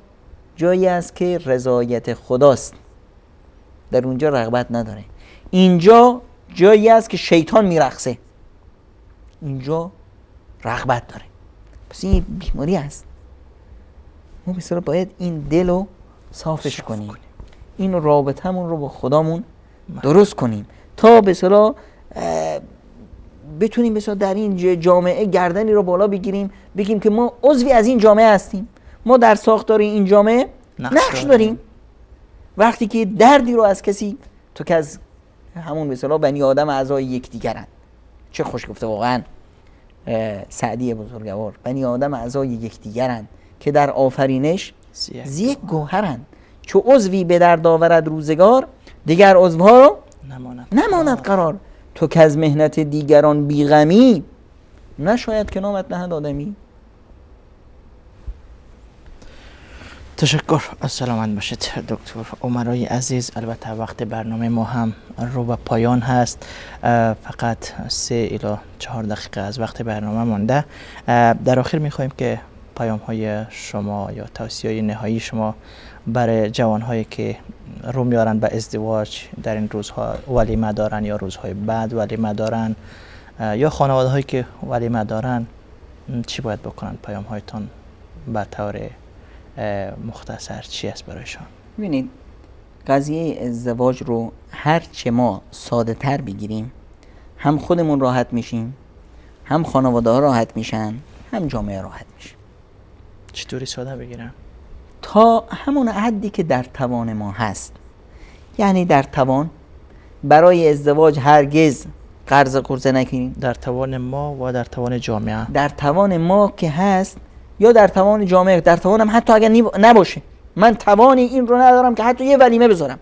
جایی است که رضایت خداست، در اونجا رغبت نداره. اینجا جایی است که شیطان میرقصه، اینجا رغبت داره. پس این بیماری است. ما بسیار باید این دل رو صافش کنیم، این رابطمون رو با خدامون درست کنیم تا بسیار بتونیم بسیار در این جامعه گردنی رو بالا بگیریم، بگیم که ما عضوی از این جامعه هستیم، ما در ساختار این جامعه نقش داریم. وقتی که دردی رو از کسی، تو که از همون مثلا بنی آدم اعضای یکدیگرند، چه خوش گفته واقعا سعدی بزرگوار، بنی آدم اعضای یکدیگرند که در آفرینش زیک گوهرند، چو عضوی به درد آورد روزگار، دیگر عضوها رو نماند قرار. تو که از مهنت دیگران بیغمی، نشاید که نامت نهد آدمی. تشکر. سلامت باشید دکتر عمرای عزیز. البته وقت برنامه ما هم رو به پایان هست، فقط 3 الی 4 دقیقه از وقت برنامه مانده. در آخر میخواهیم که پیام های شما یا توصیه های نهایی شما برای جوان هایی که رو میارن به ازدواج در این روزها، ولیمه دارن یا روزهای بعد ولیمه دارن، یا خانواده هایی که ولیمه دارن، چی باید بکنن؟ پیام هایتان به طور مختصر چی است برایشان؟ ببینید، قضیه ازدواج رو هر چه ما ساده تر بگیریم، هم خودمون راحت میشیم، هم خانواده ها راحت میشن، هم جامعه راحت میشه. چطوری ساده بگیرم؟ تا همون حدی که در توان ما هست. یعنی در توان برای ازدواج هرگز قرض قرضه نکنیم. در توان ما و در توان جامعه. در توان ما که هست یا در توان جامعه، در توانم حتی اگر نباشه، من توانی این رو ندارم که حتی یه ولیمه بذارم،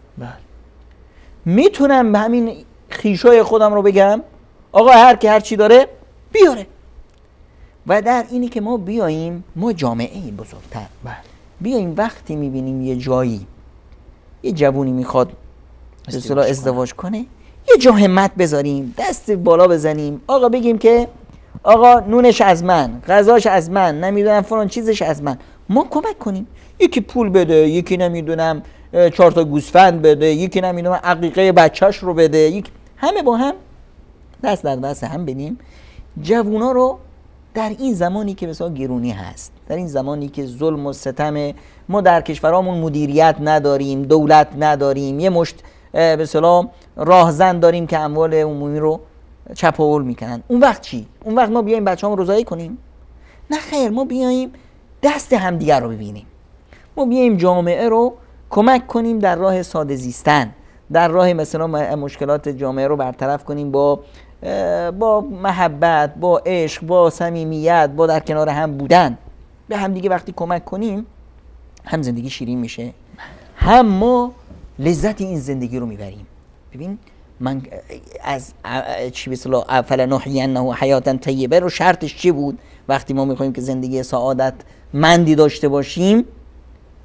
میتونم به همین خیشای خودم رو بگم آقا هر کی هر چی داره بیاره. و در اینی که ما بیاییم، ما جامعه بزرگتر بیاییم، وقتی میبینیم یه جایی یه جوونی میخواد به اصطلاح ازدواج کنه، یه جا همت بذاریم، دست بالا بزنیم، آقا بگیم که آقا نونش از من، غذاش از من، نمیدونم فلان چیزش از من، ما کمک کنیم. یکی پول بده، یکی نمیدونم 4 تا گوسفند بده، یکی نمیدونم عقیقه بچهش رو بده، یک همه با هم دست در دست هم بدیم. جوونا رو در این زمانی که بسیار گرونی هست، در این زمانی که ظلم و ستم، ما در کشورامون مدیریت نداریم، دولت نداریم، یه مشت به اصطلاح راهزن داریم که اموال عمومی رو چپ و ول میکنن، اون وقت چی؟ اون وقت ما بیایم بچه‌هامون رو رضایی کنیم؟ نه خیر، ما بیایم دست همدیگر رو ببینیم، ما بیایم جامعه رو کمک کنیم در راه ساده زیستن، در راه مثلا مشکلات جامعه رو برطرف کنیم با محبت، با عشق، با صمیمیت، با در کنار هم بودن. به هم دیگه وقتی کمک کنیم، هم زندگی شیرین میشه، هم ما لذت این زندگی رو میبریم. ببین من از چی به اصطلاح فلنحیینه حیاتا طیبه رو شرطش چی بود؟ وقتی ما میخوایم که زندگی سعادت مندی داشته باشیم،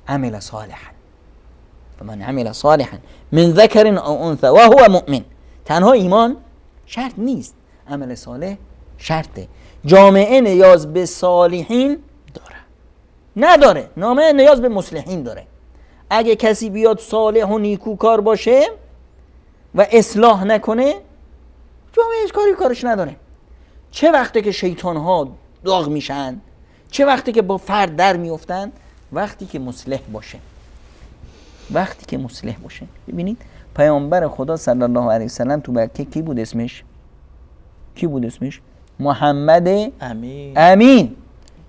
عمل صالحا فمن عمل صالحا من ذکر او انثى و هو مؤمن. تنها ایمان شرط نیست، عمل صالح شرطه. جامعه نیاز به صالحین نداره، جامعه نیاز به مصلحین داره. اگه کسی بیاد صالح و نیکوکار باشه و اصلاح نکنه، جامعه هیچ کارش نداره. چه وقتی که شیطان ها داغ میشن، چه وقتی که با فرد در میفتن؟ وقتی که مصلح باشه، وقتی که مصلح باشه. ببینید پیامبر خدا صلی الله علیه وسلم تو مکه کی بود اسمش؟ کی بود اسمش؟ محمد امین.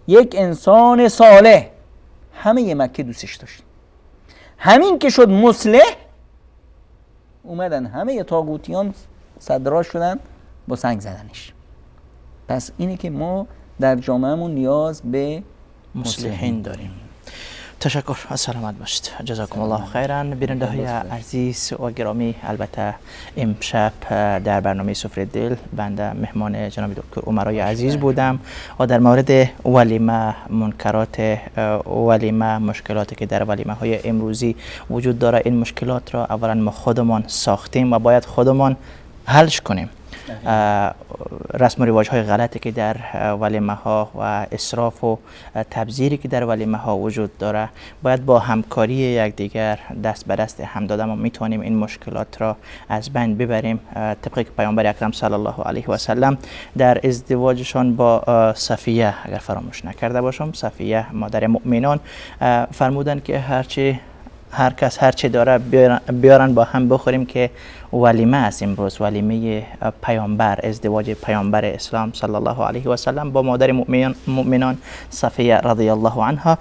یک انسان صالح، همه ی مکه دوستش داشت. همین که شد مصلح، اومدن همه ی طاغوتیان صدراش شدن با سنگ زدنش. پس اینه که ما در جامعهمون نیاز به مصلحین داریم. تشکر، از سلامت باشید. جزاکم الله خیرا. بیننده های عزیز و گرامی، البته امشب در برنامه سفره دل بنده مهمان جناب دکتر امرای عزیز بودم و در مورد ولیمه، منکرات ولیمه، مشکلاتی که در ولیمه های امروزی وجود داره، این مشکلات را اولا ما خودمان ساختیم و باید خودمان حلش کنیم. رسم و رواج های غلطی که در ولیمه ها و اسراف و تبذیری که در ولیمه ها وجود داره، باید با همکاری یکدیگر دست به دست هم داده ما میتونیم این مشکلات را از بین ببریم. طبقی که پیامبر اکرم صلی الله علیه و سلم در ازدواجشان با صفیه، اگر فراموش نکرده باشم، صفیه مادر مؤمنان، فرمودن که هر کس هر چی داره بیارن با هم بخوریم که ولیمه است امروز، ولیمه پیامبر، ازدواج پیامبر اسلام صلی الله علیه و سلم با مادر مؤمنان صفیه رضی الله عنها.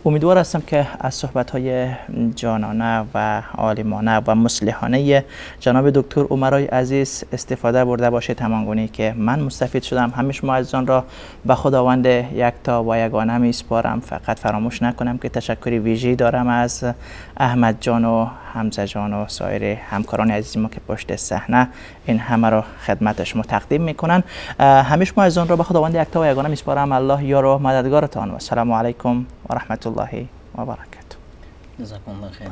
امیدوار هستم که از صحبت‌های جانانه و عالمانه و مصلحانه جناب دکتر امرای عزیز استفاده برده باشید، همانگونه که من مستفید شدم. همه شما عزیزان را به خداوند یکتا و یگانه میسپارم. فقط فراموش نکنم که تشکری ویژه‌ای دارم از احمد جان و حمزه جان و سایر همکاران عزیز ما که پشت صحنه این همه را خدمت شما تقدیم میکنن. همه شما عزیزان را به خداوند یکتا و یگانه میسپارم. الله یار و مددگارتان و السلام علیکم و رحمت الله و برکاته. جزاکم الله خیرا.